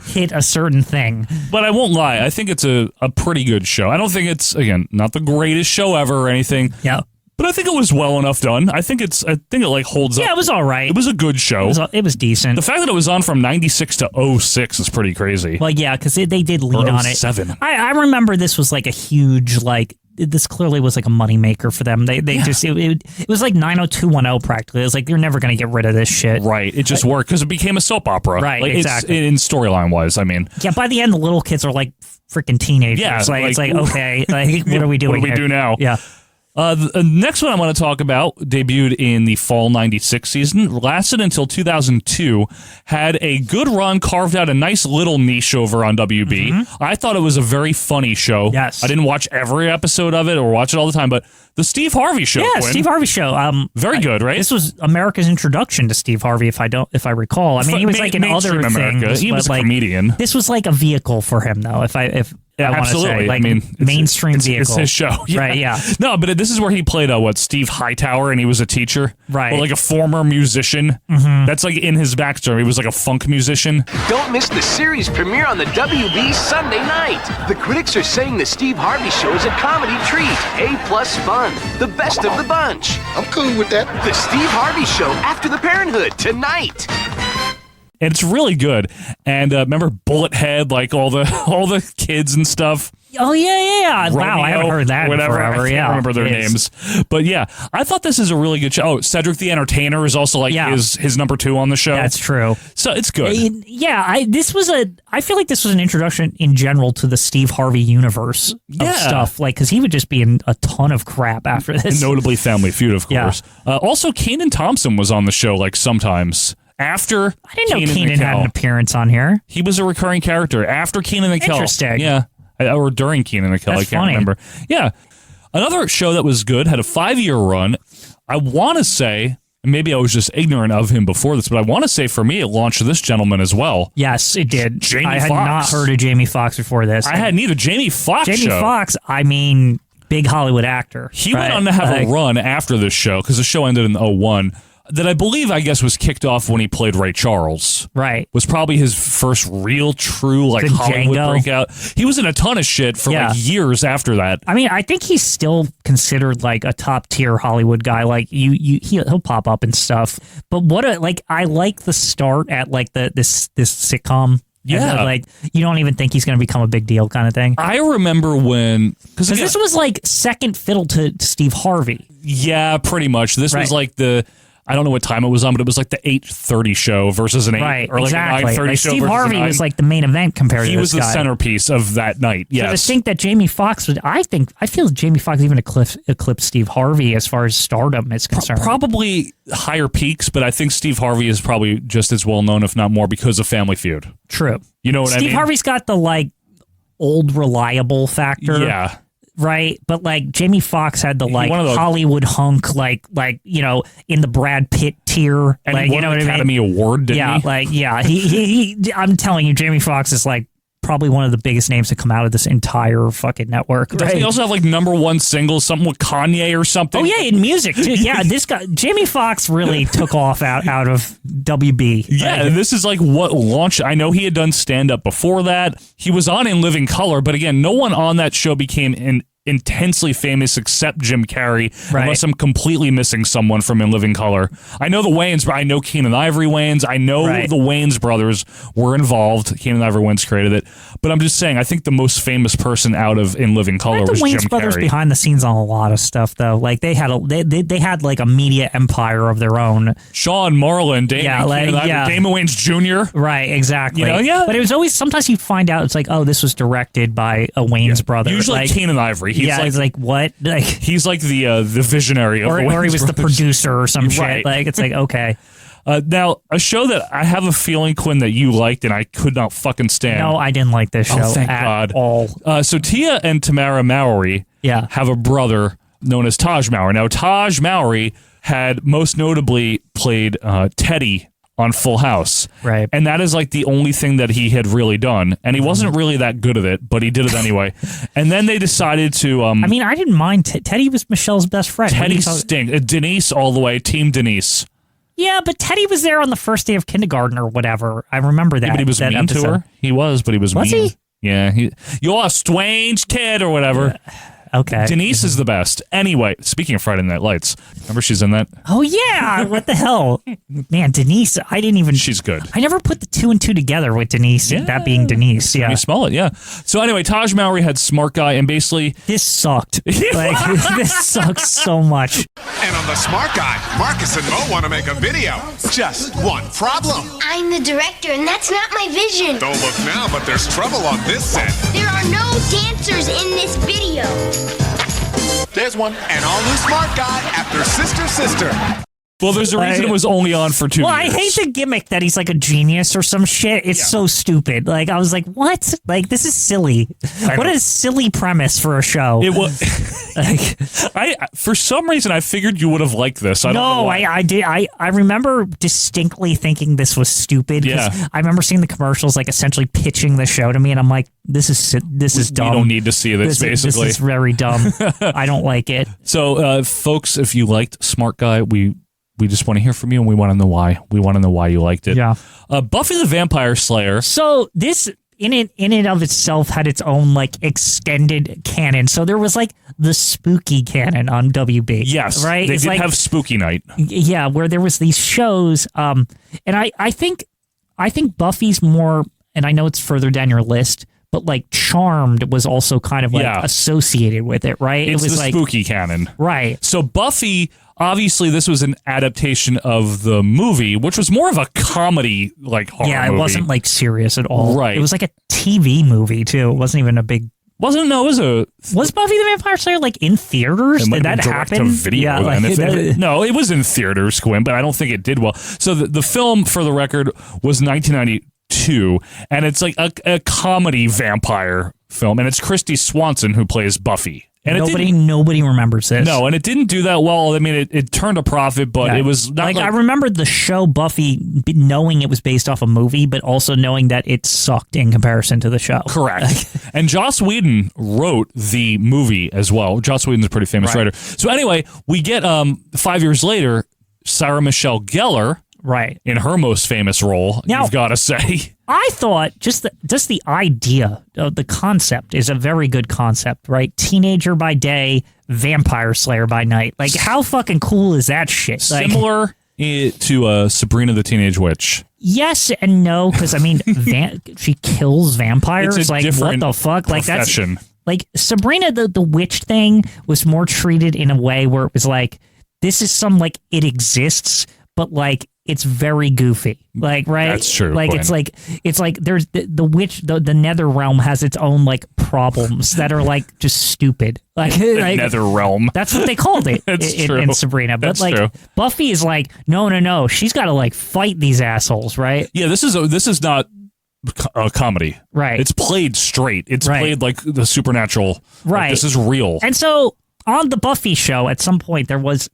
hit a certain thing. But I won't lie, I think it's a pretty good show. I don't think it's, again, not the greatest show ever or anything. Yeah. But I think it was well enough done. I think it like holds up. Yeah, it was all right. It was a good show. It was decent. The fact that it was on from 96 to 06 is pretty crazy. Well, yeah, because they did lean on it. 07. I remember this was like a huge, like, this clearly was like a moneymaker for them. They just, it was like 90210 practically. It was like, you're never going to get rid of this shit. Right. It just worked because it became a soap opera. Right, like, exactly. In storyline wise, I mean. Yeah, by the end, the little kids are like freaking teenagers. Yeah. It's like okay, like, what are we doing What do we do now? Yeah. The next one I want to talk about debuted in the fall 96 season, lasted until 2002, had a good run, carved out a nice little niche over on WB. I thought it was a very funny show. Yes. I didn't watch every episode of it or watch it all the time, but the Steve Harvey Show. Yeah, Quinn, Steve Harvey Show. Very good, right? This was America's introduction to Steve Harvey, if I recall. I mean, he was like in other things. He was a like, comedian. This was like a vehicle for him, though. If I want to absolutely. say, like, I mean, mainstream vehicle. It's his show, Right? Yeah. No, but this is where he played Steve Hightower, and he was a teacher, right? Well, like a former musician. That's like in his backstory. He was like a funk musician. Don't miss the series premiere on the WB Sunday night. The critics are saying the Steve Harvey Show is a comedy treat, A+ fun, the best of the bunch. I'm cool with that. The Steve Harvey Show after the Parenthood tonight. And it's really good. And remember Bullethead, like all the kids and stuff. Oh yeah. Romeo, wow, I haven't heard that in forever. I can't remember their names. But yeah, I thought this is a really good show. Oh, Cedric the Entertainer is also like his number 2 on the show. That's true. So it's good. Yeah, I feel like this was an introduction in general to the Steve Harvey universe of stuff. Like, because he would just be in a ton of crap after this. And notably Family Feud, of course. Also, Kenan Thompson was on the show like sometimes. After I didn't know Kenan had an appearance on here. He was a recurring character after Kenan and Kel. Interesting. Yeah. Or during Kenan and Kel. That's I can't funny. remember. Yeah. Another show that was good, had a 5-year run. I want to say, and maybe I was just ignorant of him before this, but I want to say for me, it launched this gentleman as well. Yes, it did. Jamie I had Foxx. not heard of Jamie Foxx before this. I hadn't either. Jamie Foxx Jamie show. Foxx, I mean, big Hollywood actor. He went on to have a run after this show, because the show ended in 2001. That I believe, I guess, was kicked off when he played Ray Charles. Right. Was probably his first real, true, like, The Hollywood Django. breakout. He was in a ton of shit for, like, years after that. I mean, I think he's still considered, like, a top-tier Hollywood guy. Like, he'll pop up and stuff. But I like the start at, like, this sitcom. Yeah. Like, you don't even think he's going to become a big deal kind of thing. I remember when... Because this was, like, second fiddle to Steve Harvey. Yeah, pretty much. This was like the... I don't know what time it was on, but it was like the 8:30 show versus an 8 right, or like exactly. a 9:30 like show Steve versus Harvey a 9. was like the main event compared to this He was the guy. centerpiece of that night. Yes. So to think that Jamie Foxx would, I feel Jamie Foxx even eclipsed Steve Harvey as far as stardom is concerned. Probably higher peaks, but I think Steve Harvey is probably just as well known, if not more, because of Family Feud. True. You know what I mean? Steve Harvey's got the like old reliable factor. Yeah. Right, but like Jamie Foxx had the like one of the- Hollywood hunk, like you know, in the Brad Pitt tier, And like he you won know an what I Academy mean? Award, didn't Yeah, he? like he I'm telling you, Jamie Foxx is like probably one of the biggest names to come out of this entire fucking network. Doesn't Right? he also have like #1 singles, something with Kanye or something? Oh yeah, in music too. Yeah, this guy Jamie Foxx really took off out of WB. Yeah, Like, this is like what launched. I know he had done stand up before that. He was on In Living Color, but again, no one on that show became intensely famous except Jim Carrey, unless I'm completely missing someone from In Living Color. I know the Wayans, but I know Keenen Ivory Wayans. I know the Wayans brothers were involved. Keenen Ivory Wayans created it. But I'm just saying, I think the most famous person out of In Living Color was the Wayans Jim brothers Carrey. behind the scenes on a lot of stuff though. Like they had they had like a media empire of their own. Sean Marlon, Damon, Damon Wayans Jr. Right, exactly. You know, yeah. But it was always, sometimes you find out it's like, oh, this was directed by a Wayans brother. Usually like, Keenen Ivory. He's it's like what? Like he's like the visionary of or the Wayans he was the brothers. producer or some Right. shit. Like it's like okay. Now, a show that I have a feeling, Quinn, that you liked and I could not fucking stand. No, I didn't like this show thank at God. all. So Tia and Tamara Mowry have a brother known as Taj Mowry. Now, Taj Mowry had most notably played Teddy on Full House. Right. And that is like the only thing that he had really done. And he wasn't really that good at it, but he did it anyway. And then they decided to... I mean, I didn't mind. Teddy was Michelle's best friend. Teddy stinks. Denise all the way. Team Denise. Yeah, but Teddy was there on the first day of kindergarten or whatever. I remember that. Yeah, but he was that mean episode. to her. He was, but he was Was mean. he? Yeah. You're a strange kid or whatever. Okay. Denise is the best. Anyway, speaking of Friday Night Lights, remember she's in that? Oh, yeah. What the hell? Man, Denise, I didn't even... She's good. I never put the 2 and 2 together with Denise, that being Denise. Yeah. You smell it, yeah. So anyway, Taj Mowry had Smart Guy, and basically... This sucked. Like, this sucks so much. And on the Smart Guy, Marcus and Mo want to make a video. Just one problem. I'm the director, and that's not my vision. Don't look now, but there's trouble on this set. There are no dancers in this video. There's one. An all-new smart guy after Sister. Well, there's a reason it was only on for 2 years. Well, I hate the gimmick that he's like a genius or some shit. It's so stupid. Like, I was like, what? Like, this is silly. What a silly premise for a show. It was. For some reason, I figured you would have liked this. I don't know why. I did. I remember distinctly thinking this was stupid. Yeah. I remember seeing the commercials, like essentially pitching the show to me, and I'm like, this is dumb. You don't need to see this, basically. This is very dumb. I don't like it. So, folks, if you liked Smart Guy, we just want to hear from you, and we want to know why. We want to know why you liked it. Yeah. Buffy the Vampire Slayer. So this, in and of itself, had its own like extended canon. So there was like the spooky canon on WB. Yes, right. They did have Spooky Night. Yeah, where there was these shows. And I think Buffy's more, and I know it's further down your list, but like Charmed was also kind of like associated with it, right? It's it was the like spooky canon, right? So Buffy. Obviously, this was an adaptation of the movie, which was more of a comedy, like horror movie. Yeah, it wasn't like serious at all. Right. It was like a TV movie too. It wasn't even a big. Was Buffy the Vampire Slayer like in theaters? Did that happen? Video, no, it was in theaters, Quinn, but I don't think it did well. So the film, for the record, was 1992, and it's like a comedy vampire film, and it's Christy Swanson who plays Buffy. And nobody remembers this. No, and it didn't do that well. I mean, it turned a profit, but it was not like I remember the show Buffy knowing it was based off a movie, but also knowing that it sucked in comparison to the show. Correct. And Joss Whedon wrote the movie as well. Joss Whedon's a pretty famous writer. So anyway, we get 5 years later, Sarah Michelle Gellar, right, in her most famous role. Now, you've got to say. I thought just the idea of the concept is a very good concept, right? Teenager by day, vampire slayer by night. Like, how fucking cool is that shit? Similar to Sabrina the Teenage Witch. Yes and no, because I mean, she kills vampires. It's a like, different what the fuck? profession. Like, that's like Sabrina the witch thing was more treated in a way where it was like, this is some like it exists, but like it's very goofy, like, right? That's true. Like, Quinn. it's like there's the witch, the nether realm has its own like problems that are like just stupid. Like, the nether realm. That's what they called it in Sabrina. But That's like true. Buffy is like, no, she's got to like fight these assholes, right? Yeah, this is not a comedy, right? It's played straight. It's played like the supernatural. Right. Like, this is real. And so on the Buffy show, at some point there was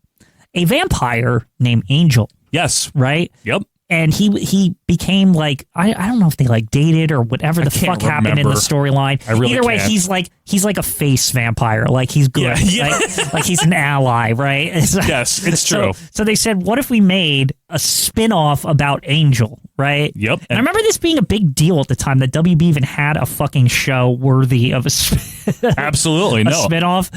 a vampire named Angel. Yes. Right? Yep. And he became like, I don't know if they like dated or whatever the fuck happened in the storyline. Either way, he's like a face vampire. Like, he's good. Yeah. Like he's an ally, right? Yes, it's true. So they said, what if we made a spin-off about Angel, right? Yep. And I remember this being a big deal at the time that WB even had a fucking show worthy of a absolutely a spin-off.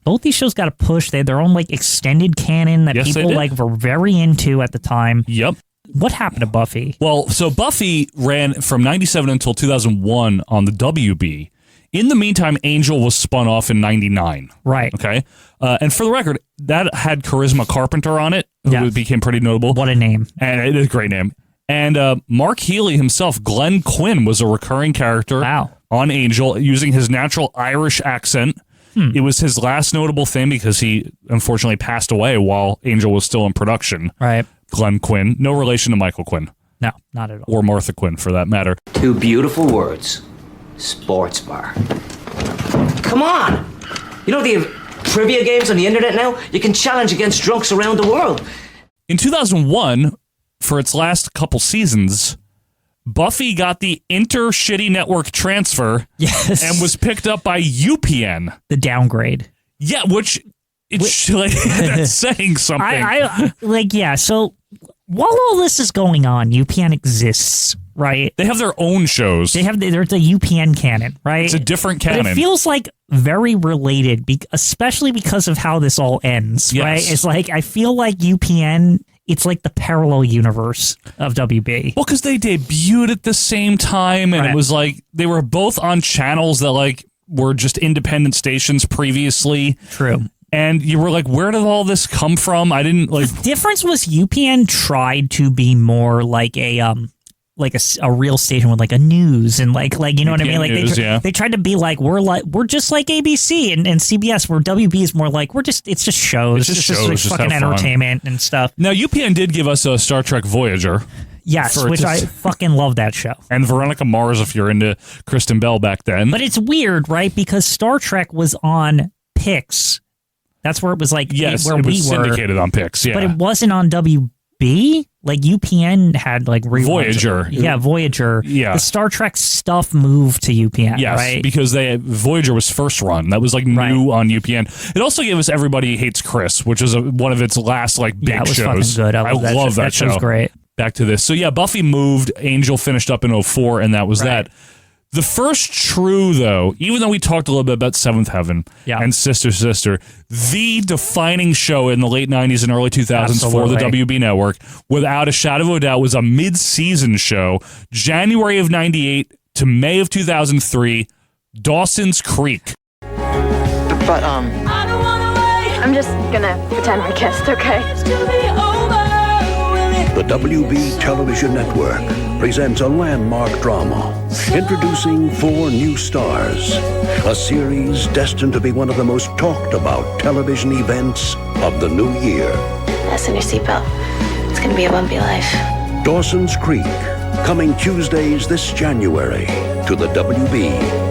Both these shows got a push. They had their own like extended canon that people like were very into at the time. Yep. What happened to Buffy? Well, so Buffy ran from 97 until 2001 on the WB. In the meantime, Angel was spun off in 99. Right. Okay. And for the record, that had Charisma Carpenter on it, who became pretty notable. What a name. And it is a great name. And Mark Healy himself, Glenn Quinn, was a recurring character on Angel using his natural Irish accent. It was his last notable thing because he unfortunately passed away while Angel was still in production. Right. Glenn Quinn. No relation to Michael Quinn. No, not at all. Or Martha Quinn, for that matter. Two beautiful words. Sports bar. Come on! You know they have trivia games on the internet now? You can challenge against drunks around the world. In 2001, for its last couple seasons, Buffy got the Inter-Shitty Network transfer and was picked up by UPN. The downgrade. Yeah, which that's saying something. So while all this is going on, UPN exists, right? They have their own shows. There's a UPN canon, right? It's a different canon. But it feels like very related, especially because of how this all ends, right? It's like, I feel like UPN, it's like the parallel universe of WB. Well, because they debuted at the same time, and it was like they were both on channels that like were just independent stations previously. True. And you were like, where did all this come from? I didn't like. The difference was UPN tried to be more like a like a real station with like a news and like you know what I mean? Like news, they tried to be like we're just like ABC and CBS, where WB is more like it's just shows. It's just like fucking entertainment and stuff. Now UPN did give us a Star Trek Voyager. Yes, which I fucking love that show. And Veronica Mars, if you're into Kristen Bell back then. But it's weird, right? Because Star Trek was on Pix. That's where it was like where it was we syndicated on Pix, yeah. But it wasn't on WB. Like UPN had like reruns. Voyager. Yeah, Voyager. Yeah. The Star Trek stuff moved to UPN, yes, right? because Voyager was first run. That was like new on UPN. It also gave us Everybody Hates Chris, which was one of its last like big it was shows. Fucking good. I love that show. That show's great. Back to this. So yeah, Buffy moved. Angel finished up in 2004, and that was that. The first true, though, even though we talked a little bit about Seventh Heaven and Sister, the defining show in the late 90s and early 2000s for the WB network, without a shadow of a doubt, was a mid-season show, January of 98 to May of 2003, Dawson's Creek. But, I'm just gonna pretend we kissed, okay? The WB Television Network presents a landmark drama introducing 4 new stars, a series destined to be one of the most talked about television events of the new year. Fasten your seatbelt. It's gonna be a bumpy life. Dawson's Creek, coming Tuesdays this January to the WB.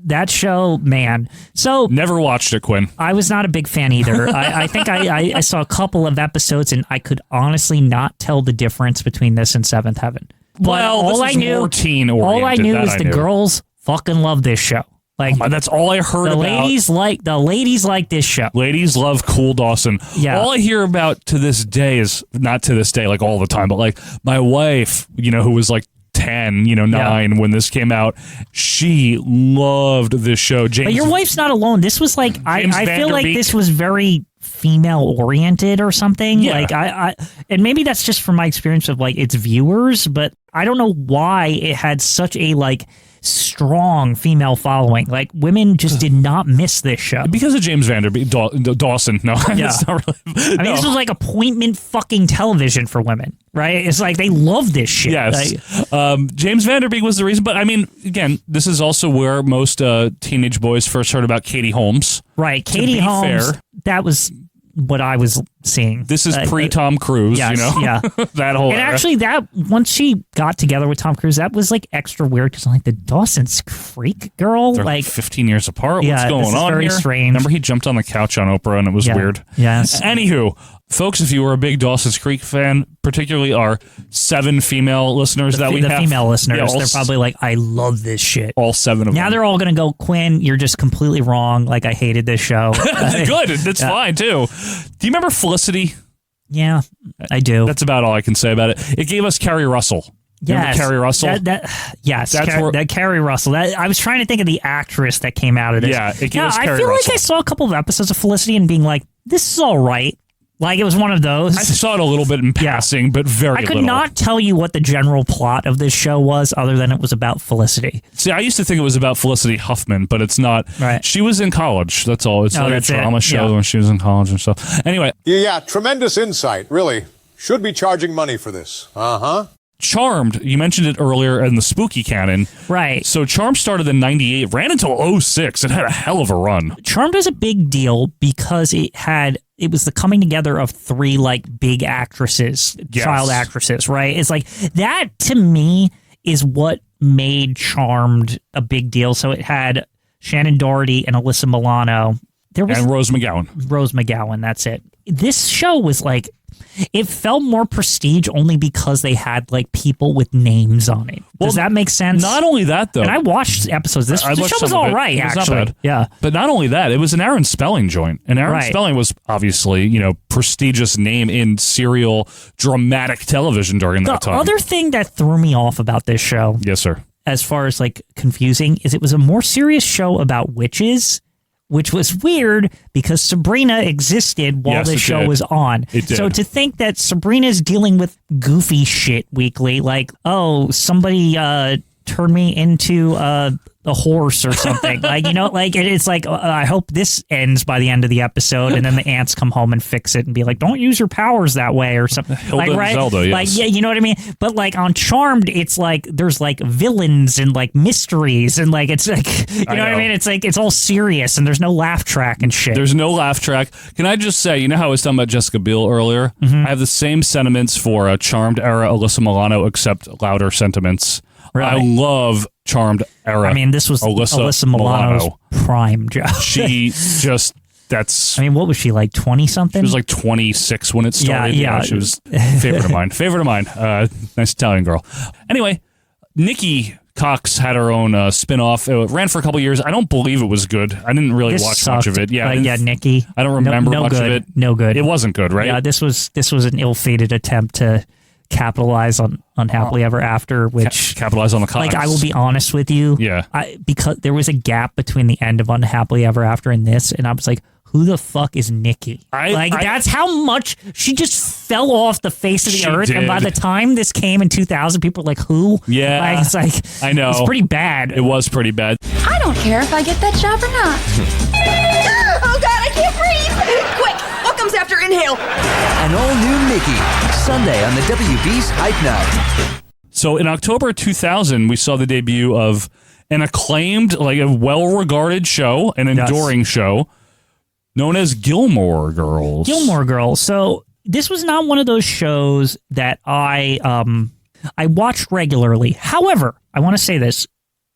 That show, man. So never watched it, Quinn. I was not a big fan either. I think I saw a couple of episodes and I could honestly not tell the difference between this and Seventh Heaven. But well, all I knew, more teen-oriented. All I knew that is the girls fucking love this show. Like that's all I heard about. The ladies like this show. Ladies love Cool Dawson. Yeah. All I hear about to this day is not to this day, like all the time, but like my wife, who was like 10, 9 when this came out, she loved this show. James, but your wife's not alone. This was like I feel like Vanderbeek. this was very female oriented or something. Yeah. Like I and maybe that's just from my experience of like its viewers, but I don't know why it had such a like strong female following. Like women just did not miss this show because of James Vanderbeek. Dawson. No, yeah. It's not really. I mean, this was like appointment fucking television for women, right? It's like they love this shit. Yes. James Vanderbeek was the reason. But I mean, again, this is also where most teenage boys first heard about Katie Holmes. Right. Katie Holmes. Fair, that was what I was seeing. This is pre-Tom Cruise, yes, yeah. That whole and era. actually, that once she got together with Tom Cruise, that was like extra weird because like the Dawson's Creek girl, They're like 15 years apart. Yeah, what's going this is on very here? strange. Remember he jumped on the couch on Oprah and it was weird. Yes. Anywho, folks, if you were a big Dawson's Creek fan, particularly our 7 female listeners we have. The female listeners, yeah, they're probably like, I love this shit. All 7 of them. Now they're all going to go, Quinn, you're just completely wrong. Like, I hated this show. Good. That's fine, too. Do you remember Felicity? Yeah, I do. That's about all I can say about it. It gave us Carrie Russell. Yes, Carrie Russell. Yes, Carrie Russell. I was trying to think of the actress that came out of this. Yeah, it gave us Carrie I feel Russell. like I saw a couple of episodes of Felicity and being like, this is all right. Like it was one of those. I saw it a little bit in passing, but very little. I could not tell you what the general plot of this show was other than it was about Felicity. See, I used to think it was about Felicity Huffman, but it's not. Right. She was in college. That's all. It's like a drama show when she was in college and stuff. Anyway. Yeah, tremendous insight. Really. Should be charging money for this. Uh-huh. Charmed, you mentioned it earlier in the spooky canon. Right. So Charmed started in 98, ran until 06. It had a hell of a run. Charmed was a big deal because it was the coming together of 3 like big actresses, child actresses, right? It's like that to me is what made Charmed a big deal. So it had Shannon Doherty and Alyssa Milano. And Rose McGowan. Rose McGowan, that's it. This show was like, it felt more prestige only because they had like people with names on it. Does that make sense? Not only that, though. And I watched episodes. This show was all right, actually. Not bad. Yeah. But not only that, it was an Aaron Spelling joint. And Aaron Spelling was obviously, prestigious name in serial dramatic television during that time. The other thing that threw me off about this show. Yes, sir. As far as like confusing, is it was a more serious show about witches, which was weird because Sabrina existed while the show was on. It did. So to think that Sabrina's dealing with goofy shit weekly, like, oh, somebody turn me into a horse or something. Like, it's like, I hope this ends by the end of the episode, and then the ants come home and fix it and be like, don't use your powers that way or something. Hilda like, right? Zelda, yes. Like, yeah, you know what I mean? But like on Charmed, it's like there's like villains and like mysteries, and like it's like, you know what I mean? It's like it's all serious, and there's no laugh track and shit. There's no laugh track. Can I just say, you know how I was talking about Jessica Biel earlier? I have the same sentiments for a Charmed era Alyssa Milano, except louder sentiments. Really? I love Charmed era. I mean, this was Alyssa Milano's prime job. She just, that's... I mean, what was she, like 20-something? She was like 26 when it started. Yeah. She was favorite of mine. Nice Italian girl. Anyway, Nikki Cox had her own spin-off. It ran for a couple years. I don't believe it was good. I didn't really watch much of it. Yeah, Nikki. I don't remember no much good. of it. No good. It wasn't good, right? Yeah, this was an ill-fated attempt to capitalize on Unhappily Ever After, which capitalize on the comics. Like, I will be honest with you, because there was a gap between the end of Unhappily Ever After and this, and I was like, who the fuck is Nikki? That's how much she just fell off the face of the earth. Did. And by the time this came in 2000, people were like, who? Yeah, like, it's like, I know, it's pretty bad. It was pretty bad. I don't care if I get that job or not. Oh God, I can't breathe! Quick, what comes after inhale? An all-new Nikki, Sunday on the WB's Hype Night. So in October 2000, we saw the debut of an acclaimed, like a well-regarded show, an enduring show, known as Gilmore Girls. Gilmore Girls. So this was not one of those shows that I watched regularly. However, I want to say this.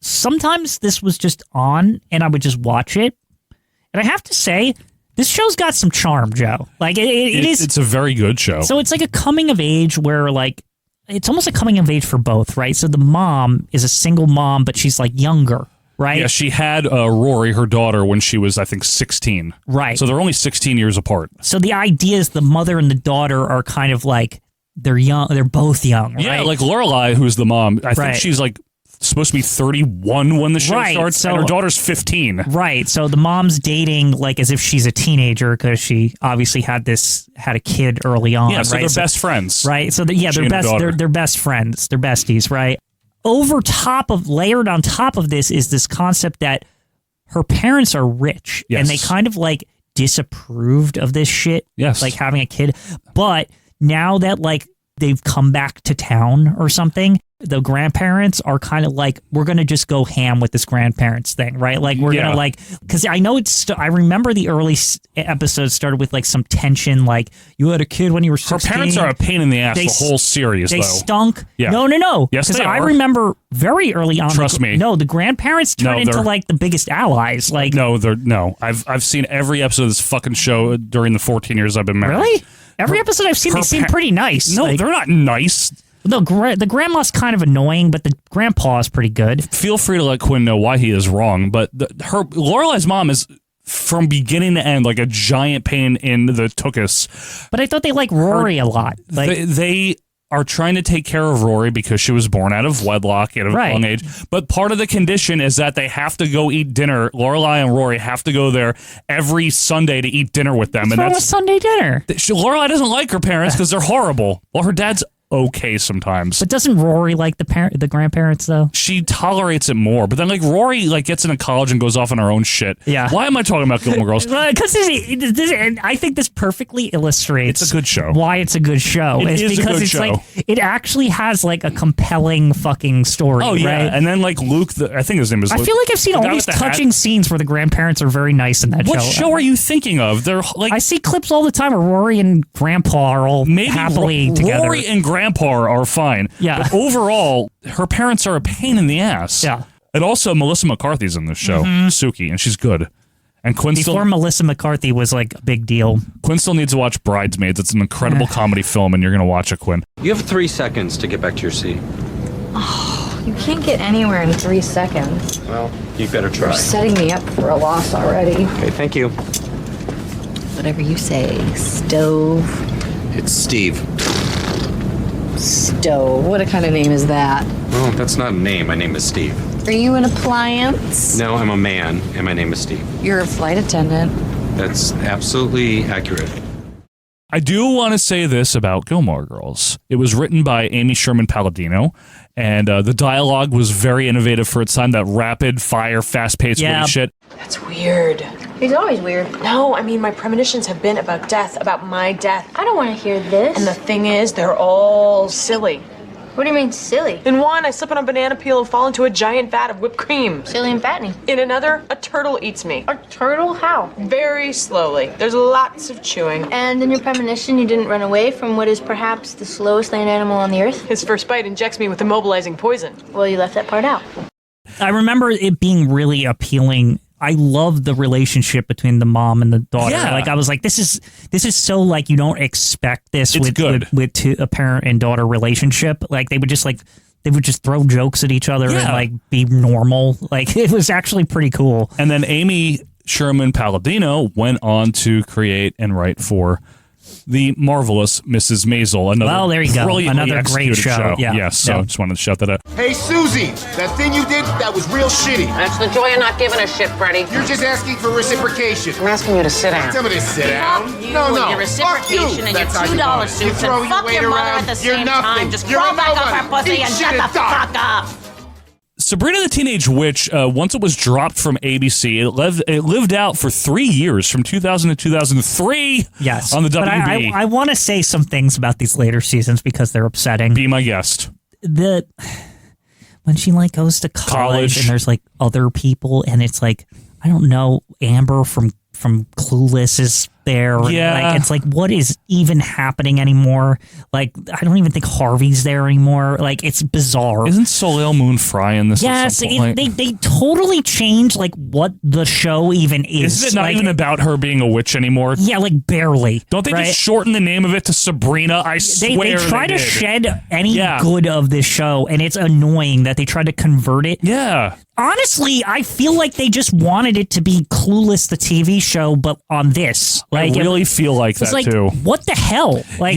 Sometimes this was just on, and I would just watch it. And I have to say, this show's got some charm, Joe. Like it is. It's a very good show. So it's like a coming of age where, like, it's almost a coming of age for both, right? So the mom is a single mom, but she's like younger, right? Yeah, she had Rory, her daughter, when she was, I think, 16. Right. So they're only 16 years apart. So the idea is the mother and the daughter are kind of like, they're young. They're both young, right? Yeah, like Lorelai, who's the mom, I think she's like supposed to be 31 when the show starts, and her daughter's 15. Right. So the mom's dating like as if she's a teenager because she obviously had a kid early on. Yeah, so right? they're best friends. Right. So they're best friends. They're besties, right? Layered on top of this is this concept that her parents are rich and they kind of like disapproved of this shit. Yes. Like having a kid. But now that like they've come back to town or something, the grandparents are kind of like, we're going to just go ham with this grandparents thing, right? Like we're going to like, because I know I remember the early episodes started with like some tension, like you had a kid when you were 16. Her parents are a pain in the ass the whole series, they though. stunk. Yeah. No. Yes, because they I are. remember very early on. Trust me. No, the grandparents turn into like the biggest allies. Like no. I've seen every episode of this fucking show during the 14 years I've been married. Really? Every episode I've seen, they seem pretty nice. No, they're not nice. No, the grandma's kind of annoying, but the grandpa is pretty good. Feel free to let Quinn know why he is wrong, but Lorelai's mom is from beginning to end like a giant pain in the tuchus. But I thought they like Rory a lot. Like they are trying to take care of Rory because she was born out of wedlock at a young age. But part of the condition is that they have to go eat dinner. Lorelai and Rory have to go there every Sunday to eat dinner with them. What's wrong with Sunday dinner? Lorelai doesn't like her parents because they're horrible. Well, her dad's okay sometimes. But doesn't Rory like the grandparents though? She tolerates it more. But then like Rory like gets into college and goes off on her own shit. Yeah. Why am I talking about Gilmore Girls? Because I think this perfectly illustrates it's a good show. Why it's a good show. It is because a good it's show. like it actually has like a compelling fucking story. Oh yeah. Right? And then like Luke, I think his name is Luke. I feel like I've seen all these touching scenes where the grandparents are very nice in that show. What show are you thinking of? They're like I see clips all the time where Rory and Grandpa are all happily together. Rory and Grandpa are fine. Yeah. But overall, her parents are a pain in the ass. Yeah. And also Melissa McCarthy's in this show, Suki, and she's good. And Quinn Before Melissa McCarthy was like a big deal. Quinn still needs to watch Bridesmaids. It's an incredible comedy film, and you're going to watch it, Quinn. You have 3 seconds to get back to your seat. Oh, you can't get anywhere in 3 seconds. Well, you better try. You're setting me up for a loss already. Okay, thank you. Whatever you say, Stove. It's Steve. Stove. What kind of name is that? Well, that's not a name. My name is Steve. Are you an appliance? No, I'm a man, and my name is Steve. You're a flight attendant. That's absolutely accurate. I do want to say this about Gilmore Girls. It was written by Amy Sherman Palladino, and the dialogue was very innovative for its time. That rapid fire, fast-paced witty shit. That's weird. He's always weird. No, I mean, my premonitions have been about death, about my death. I don't want to hear this. And the thing is, they're all silly. What do you mean, silly? In one, I slip on a banana peel and fall into a giant vat of whipped cream. Silly and fattening. In another, a turtle eats me. A turtle? How? Very slowly. There's lots of chewing. And in your premonition, you didn't run away from what is perhaps the slowest land animal on the earth? His first bite injects me with immobilizing poison. Well, you left that part out. I remember it being really appealing. I love the relationship between the mom and the daughter. Yeah. Like I was like, this is so like you don't expect this with a parent and daughter relationship. Like they would just throw jokes at each other and like be normal. Like it was actually pretty cool. And then Amy Sherman Palladino went on to create and write for The Marvelous Mrs. Maisel. Another there you go. brilliantly Another great executed show. Yeah. Yes, so I just wanted to shout that out. Hey, Susie, that thing you did, that was real shitty. That's the joy of not giving a shit, Freddie. You're just asking for reciprocation. I'm asking you to sit down. Tell me to sit down. Fuck you No, and your reciprocation and your $2 suits and fuck your mother at the same time. Just crawl back up her pussy and shut the fuck up. Sabrina the Teenage Witch, once it was dropped from ABC, it lived out for 3 years, from 2000 to 2003 Yes. on the WB. But I want to say some things about these later seasons because they're upsetting. Be my guest. When she like goes to college and there's like other people and it's like, I don't know, Amber from Clueless is there. Yeah. Like, it's like, what is even happening anymore? Like, I don't even think Harvey's there anymore. Like, it's bizarre. Isn't Soleil Moon Fry in this? Yes, they totally changed like what the show even is. Isn't it not even about her being a witch anymore? Yeah, like barely. Don't they just shorten the name of it to Sabrina? I swear they try to did. shed any good of this show, and it's annoying that they tried to convert it. Yeah. Honestly, I feel like they just wanted it to be Clueless, the TV show, but on this. Like, I really feel like that like, too. What the hell? Like,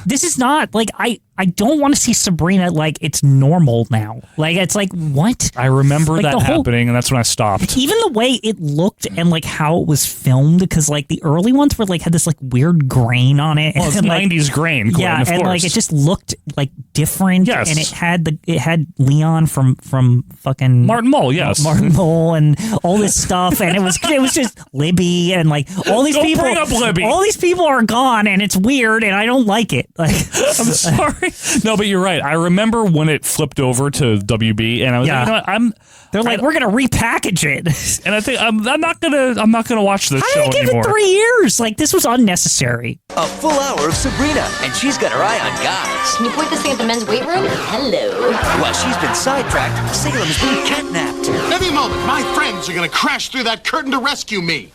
this is not like I don't want to see Sabrina like it's normal now. Like it's like what? I remember like that happening, and that's when I stopped. Even the way it looked and like how it was filmed, because like the early ones were like had this like weird grain on it. Well, it's and, like, 90s grain. Glenn, yeah, of and course. like it just looked like different. Yes. And it had Leon from fucking Martin Mull. Yes, Martin Mull and all this stuff, and it was just Libby and like all these Don't people. bring up Libby. All these people are gone, and it's weird, and I don't like it. Like I'm sorry. No, but you're right. I remember when it flipped over to WB, and I was like, you know what, they're like, we're gonna repackage it, and I think I'm not gonna watch this show How did they give anymore. it 3 years? Like this was unnecessary. A full hour of Sabrina, and she's got her eye on guys. Can you point this thing at the men's weight room? Hello. While she's been sidetracked, Salem has been catnapped. Any moment, my friends are gonna crash through that curtain to rescue me.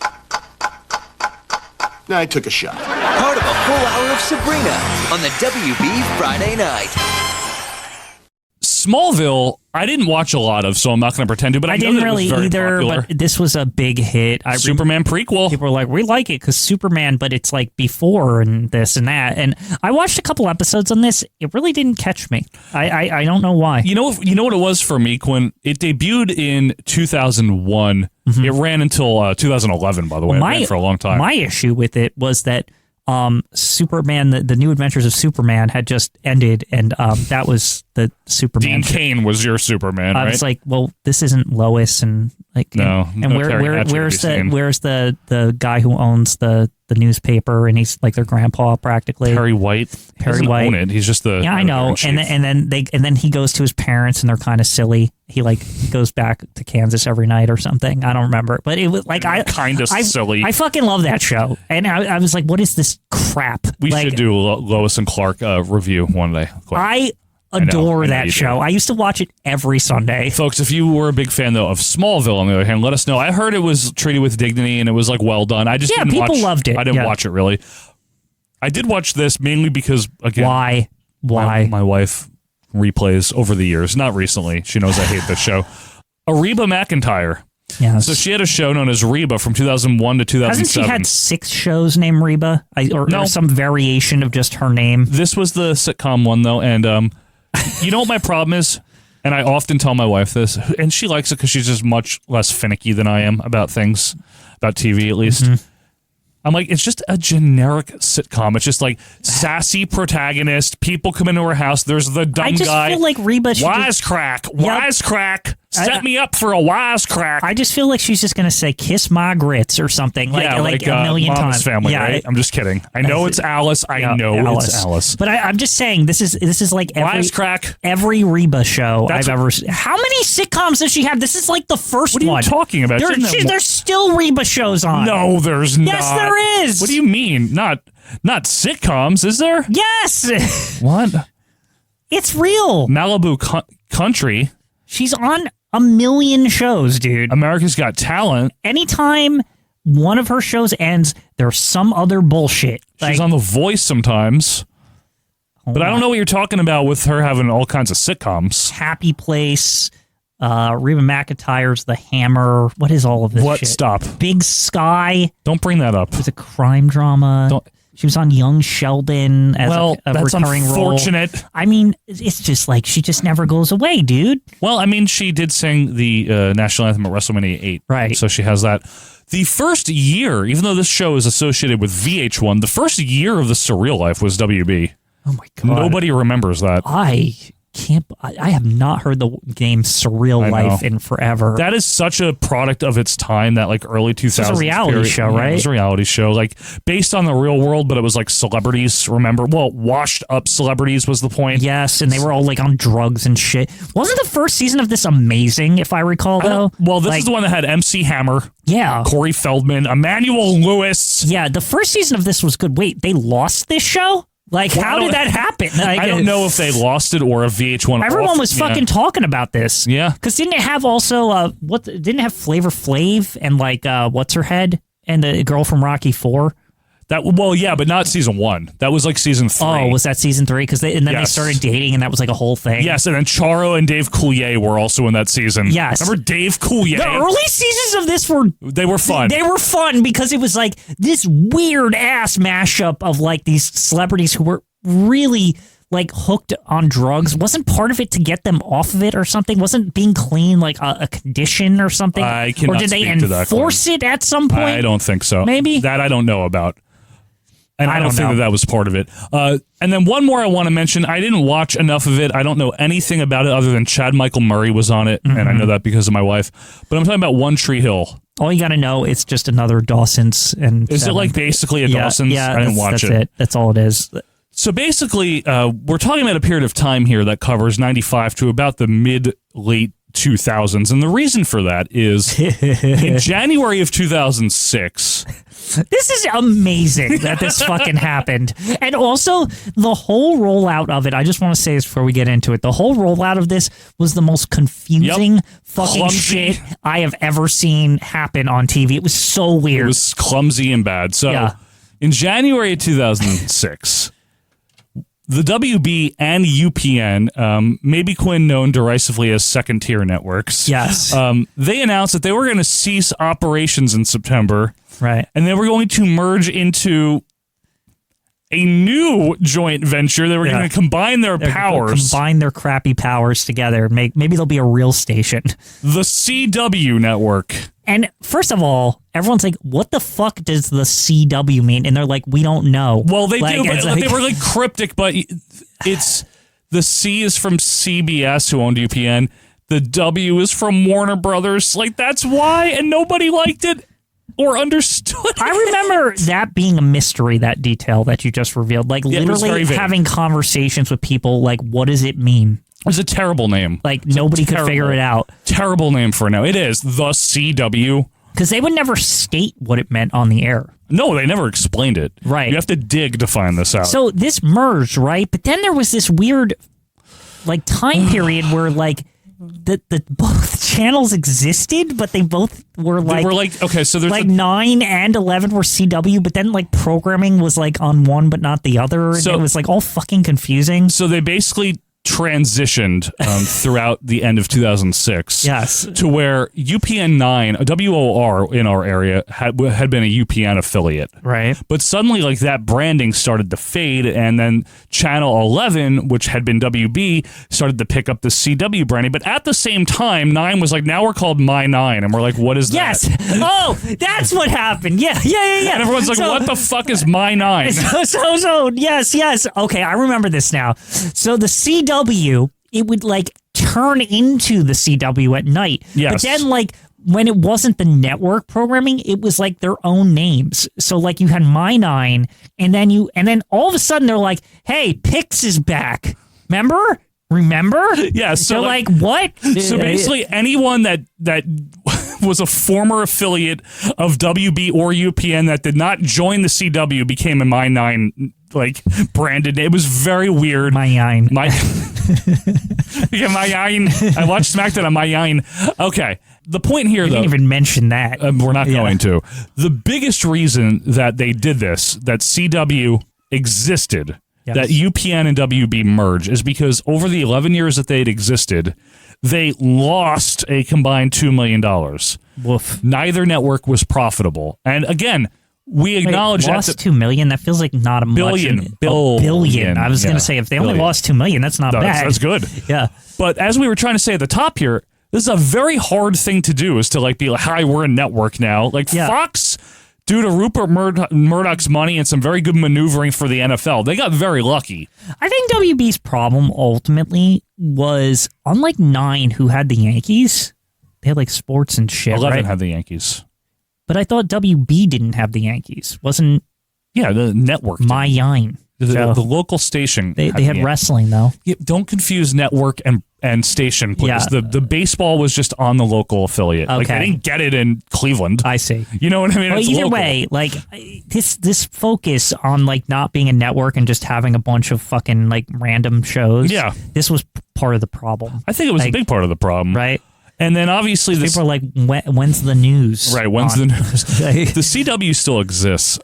I took a shot. Part of a full hour of Sabrina on the WB Friday night. Smallville, I didn't watch a lot of, so I'm not going to pretend to. But I know didn't that it really was very either, popular. but this was a big hit. Superman prequel. People were like, we like it because Superman, but it's like before and this and that. And I watched a couple episodes on this. It really didn't catch me. I don't know why. You know what it was for me, Quinn? It debuted in 2001. Mm-hmm. It ran until 2011, by the way. It ran for a long time. My issue with it was that Superman, the New Adventures of Superman had just ended, and that was the Superman. Dean Cain was your Superman, right? I was like, well, this isn't Lois, and like, no, and where's the guy who owns the newspaper, and he's like their grandpa practically. Perry White. He doesn't own it. He's just the I know. And then he goes to his parents, and they're kind of silly. He like goes back to Kansas every night or something. I don't remember, but it was like kind of silly. I fucking love that show, and I was like, what is this crap? We should do Lois and Clark review one day. I adore that show. I used to watch it every Sunday. Folks, if you were a big fan, though, of Smallville, on the other hand, let us know. I heard it was treated with dignity and it was like well done. I just didn't watch. People loved it. I didn't watch it really. I did watch this mainly because, again, why my wife replays over the years, not recently. She knows I hate this show. Reba McEntire. Yes. So she had a show known as Reba from 2001 to 2007. Hasn't she had 6 shows named Reba? Or some variation of just her name? This was the sitcom one, though, and you know what my problem is? And I often tell my wife this, and she likes it because she's just much less finicky than I am about things, about TV at least. Mm-hmm. I'm like, it's just a generic sitcom. It's just like sassy protagonist. People come into her house. There's the dumb guy. I just feel like Reba should wisecrack. Set me up for a wisecrack. I just feel like she's just gonna say "kiss my grits" or something like a million Mama's times. Family, right? I'm just kidding. I know it's Alice. I know it's Alice. But I'm just saying this is like every Reba show I've ever seen. How many sitcoms does she have? This is like the first one. What are you talking about? There's still Reba shows on. No, there's not. Yes, there is. What do you mean? Not sitcoms, is there? Yes. What? It's real. Malibu Country. She's on a million shows, dude. America's Got Talent. Anytime one of her shows ends, there's some other bullshit. She's on The Voice sometimes. But I don't know what you're talking about with her having all kinds of sitcoms. Happy Place, Reba McEntire's The Hammer. What is all of this shit? Stop. Big Sky. Don't bring that up. It was a crime drama. She was on Young Sheldon as a that's recurring unfortunate. role. I mean, it's just like she just never goes away, dude. Well, I mean, she did sing the national anthem at WrestleMania 8. Right. So she has that. The first year, even though this show is associated with VH1, the first year of The Surreal Life was WB. Oh, my God. Nobody remembers that. I have not heard the name Surreal Life in forever. That is such a product of its time, that like early 2000s. It was a reality show, right? It was a reality show, like based on the real world, but it was like celebrities, remember? Well, washed up celebrities was the point. Yes, and they were all like on drugs and shit. Wasn't the first season of this amazing, if I recall, though? Well, this is the one that had MC Hammer. Yeah. Corey Feldman, Emmanuel Lewis. Yeah, the first season of this was good. Wait, they lost this show? Like, how did that happen? Like, I don't know if they lost it or if VH1. Everyone was fucking talking about this. Yeah. Because didn't it have also, didn't it have Flavor Flav and like, what's her head? And the girl from Rocky 4? Yeah, but not season 1. That was like season 3. Oh, was that season 3? Because they started dating, and that was like a whole thing. Yes, and then Charo and Dave Coulier were also in that season. Yes, remember Dave Coulier? The early seasons of this were fun. They were fun because it was like this weird ass mashup of like these celebrities who were really like hooked on drugs. Wasn't part of it to get them off of it or something? Wasn't being clean like a condition or something? I cannot or did they speak to that enforce it at some point? I don't think so. Maybe that I don't know about. And I don't think that was part of it. And then one more I want to mention. I didn't watch enough of it. I don't know anything about it other than Chad Michael Murray was on it. And I know that because of my wife. But I'm talking about One Tree Hill. All you got to know, it's just another Dawson's. And is it like basically a Dawson's? Yeah, I didn't watch it. That's it. That's all it is. So basically, we're talking about a period of time here that covers 95 to about the mid-late 2000s. And the reason for that is in January of 2006... This is amazing that this fucking happened. And also, the whole rollout of it, I just want to say this before we get into it, the whole rollout of this was the most confusing fucking Clumsy. shit I have ever seen happen on TV. It was so weird. It was clumsy and bad. So, in January of 2006... the WB and UPN, maybe Quinn known derisively as second-tier networks, they announced that they were going to cease operations in September. Right. And they were going to merge into a new joint venture. They were going to combine their powers. Combine their crappy powers together. Maybe there'll be a real station. The CW network. And first of all, everyone's like, what the fuck does the CW mean? And they're like, we don't know. Well, they like, do, but they were like cryptic, but it's the C is from CBS, who owned UPN. The W is from Warner Brothers. Like, that's why, and nobody liked it or understood. I remember that being a mystery, that detail that you just revealed. Like, literally having conversations with people, like, what does it mean? It's a terrible name. Like, nobody could figure it out. Terrible name for now. It is the CW. Because they would never state what it meant on the air. No, they never explained it. Right. You have to dig to find this out. So this merged, right? But then there was this weird, like, time period where, like, the both channels existed, but they both were like... They were like, okay, so there's... Like, 9 and 11 were CW, but then, like, programming was, like, on one but not the other. And it was, like, all fucking confusing. So they basically transitioned throughout the end of 2006. Yes. To where UPN 9, WOR in our area, had been a UPN affiliate. Right. But suddenly, like, that branding started to fade, and then Channel 11, which had been WB, started to pick up the CW branding. But at the same time, 9 was like, now we're called My 9, and we're like, what is that? Yes. Oh, that's what happened. Yeah. And everyone's like, what the fuck is My 9? So, yes. Okay, I remember this now. So the CW, it would like turn into the CW at night. Yes. But then like when it wasn't the network programming, it was like their own names. So like you had My 9 and then all of a sudden they're like, hey, Pix is back. Remember? Yeah. So they're like what? So basically anyone that was a former affiliate of WB or UPN that did not join the CW became a My 9 like branded. It was very weird. My 9. Yeah, My 9. I watched SmackDown on My 9. Okay. The point here, You though, didn't even mention that. we're not going to. The biggest reason that they did this, that CW existed, Yes. that UPN and WB merge, is because over the 11 years that they'd existed, they lost a combined $2 million. Woof. Neither network was profitable. And again, we acknowledge Wait, lost $2 million. That feels like not a billion. billion. I was going to say if they only lost $2 million, that's not bad. That's good. Yeah. But as we were trying to say at the top here, this is a very hard thing to do. Is to like be like, "Hi, we're a network now." Like Fox, due to Rupert Murdoch's money and some very good maneuvering for the NFL, they got very lucky. I think WB's problem ultimately was, unlike 9, who had the Yankees, they had like sports and shit. 11 right? had the Yankees. But I thought WB didn't have the Yankees. Wasn't the network? My 9. The local station. They had wrestling though. Yeah, don't confuse network and station, please. Yeah. The baseball was just on the local affiliate. Like they didn't get it in Cleveland. I see. You know what I mean? Well, It's either local. way, like this focus on like not being a network and just having a bunch of fucking like random shows. Yeah. This was part of the problem. I think it was a big part of the problem. Right. And then obviously people are like, when's the news? Right, when's on? the news? The CW still exists.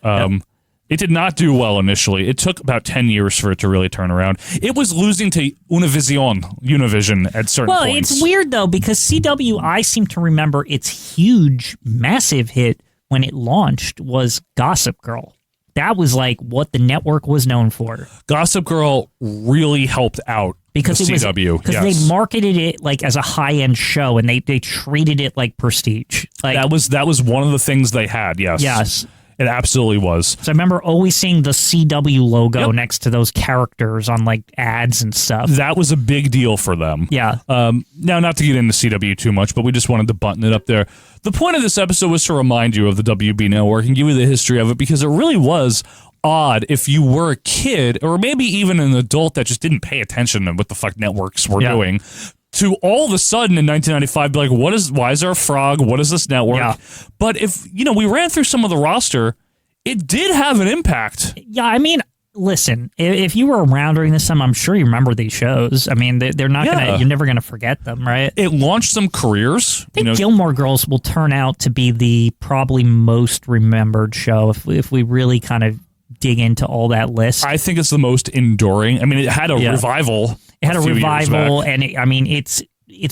It did not do well initially. It took about 10 years for it to really turn around. It was losing to Univision at certain points. Well, it's weird though because CW, I seem to remember its huge, massive hit when it launched was Gossip Girl. That was like what the network was known for. Gossip Girl really helped out because the it was CW. because they marketed it like as a high-end show and they treated it like prestige. Like that was one of the things they had. Yes. It absolutely was. So I remember always seeing the CW logo next to those characters on like ads and stuff. That was a big deal for them. Yeah. Now, not to get into CW too much, but we just wanted to button it up there. The point of this episode was to remind you of the WB network and give you the history of it because it really was odd if you were a kid or maybe even an adult that just didn't pay attention to what the fuck networks were doing. To all of a sudden in 1995 be like, why is there a frog? What is this network? Yeah. But if, we ran through some of the roster, it did have an impact. Yeah, I mean, listen, if you were around during this time, I'm sure you remember these shows. I mean, they're not gonna, you're never gonna forget them, right? It launched some careers. I think Gilmore Girls will turn out to be the probably most remembered show if we really kind of dig into all that list. I think it's the most enduring. I mean, it had a revival. It had a revival, and it's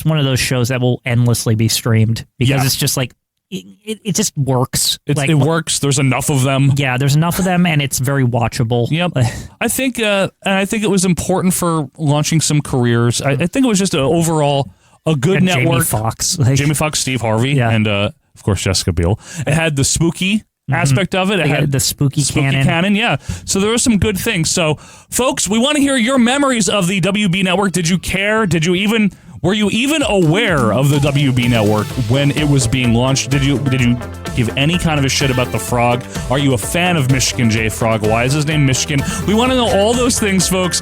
one of those shows that will endlessly be streamed because it's just like it just works. It works. There's enough of them. Yeah, there's enough of them, and it's very watchable. Yep. I think it was important for launching some careers. I think it was just overall a good and network. Jamie Foxx, Steve Harvey, and of course Jessica Biel. It had the spooky aspect of it. It had the spooky canon. Yeah. So there were some good things. So, folks, we want to hear your memories of the WB network. Did you care? Were you even aware of the WB network when it was being launched? Did you give any kind of a shit about the frog? Are you a fan of Michigan J. Frog? Why is his name Michigan? We want to know all those things, folks.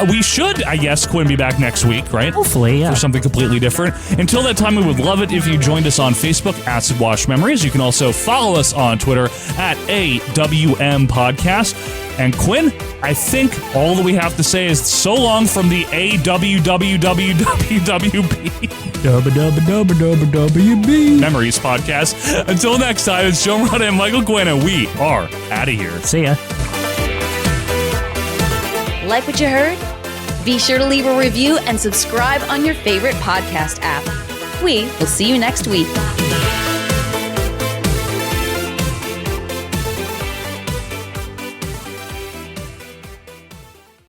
We should, I guess, Quinn, be back next week, right? Hopefully, yeah. For something completely different. Until that time, we would love it if you joined us on Facebook, Acid Wash Memories. You can also follow us on Twitter at AWM Podcast. And Quinn, I think all that we have to say is so long from the AWWWWB Memories Podcast. Until next time, it's Joe Murata and Michael Quinn, and we are out of here. See ya. Like what you heard? Be sure to leave a review and subscribe on your favorite podcast app. We will see you next week.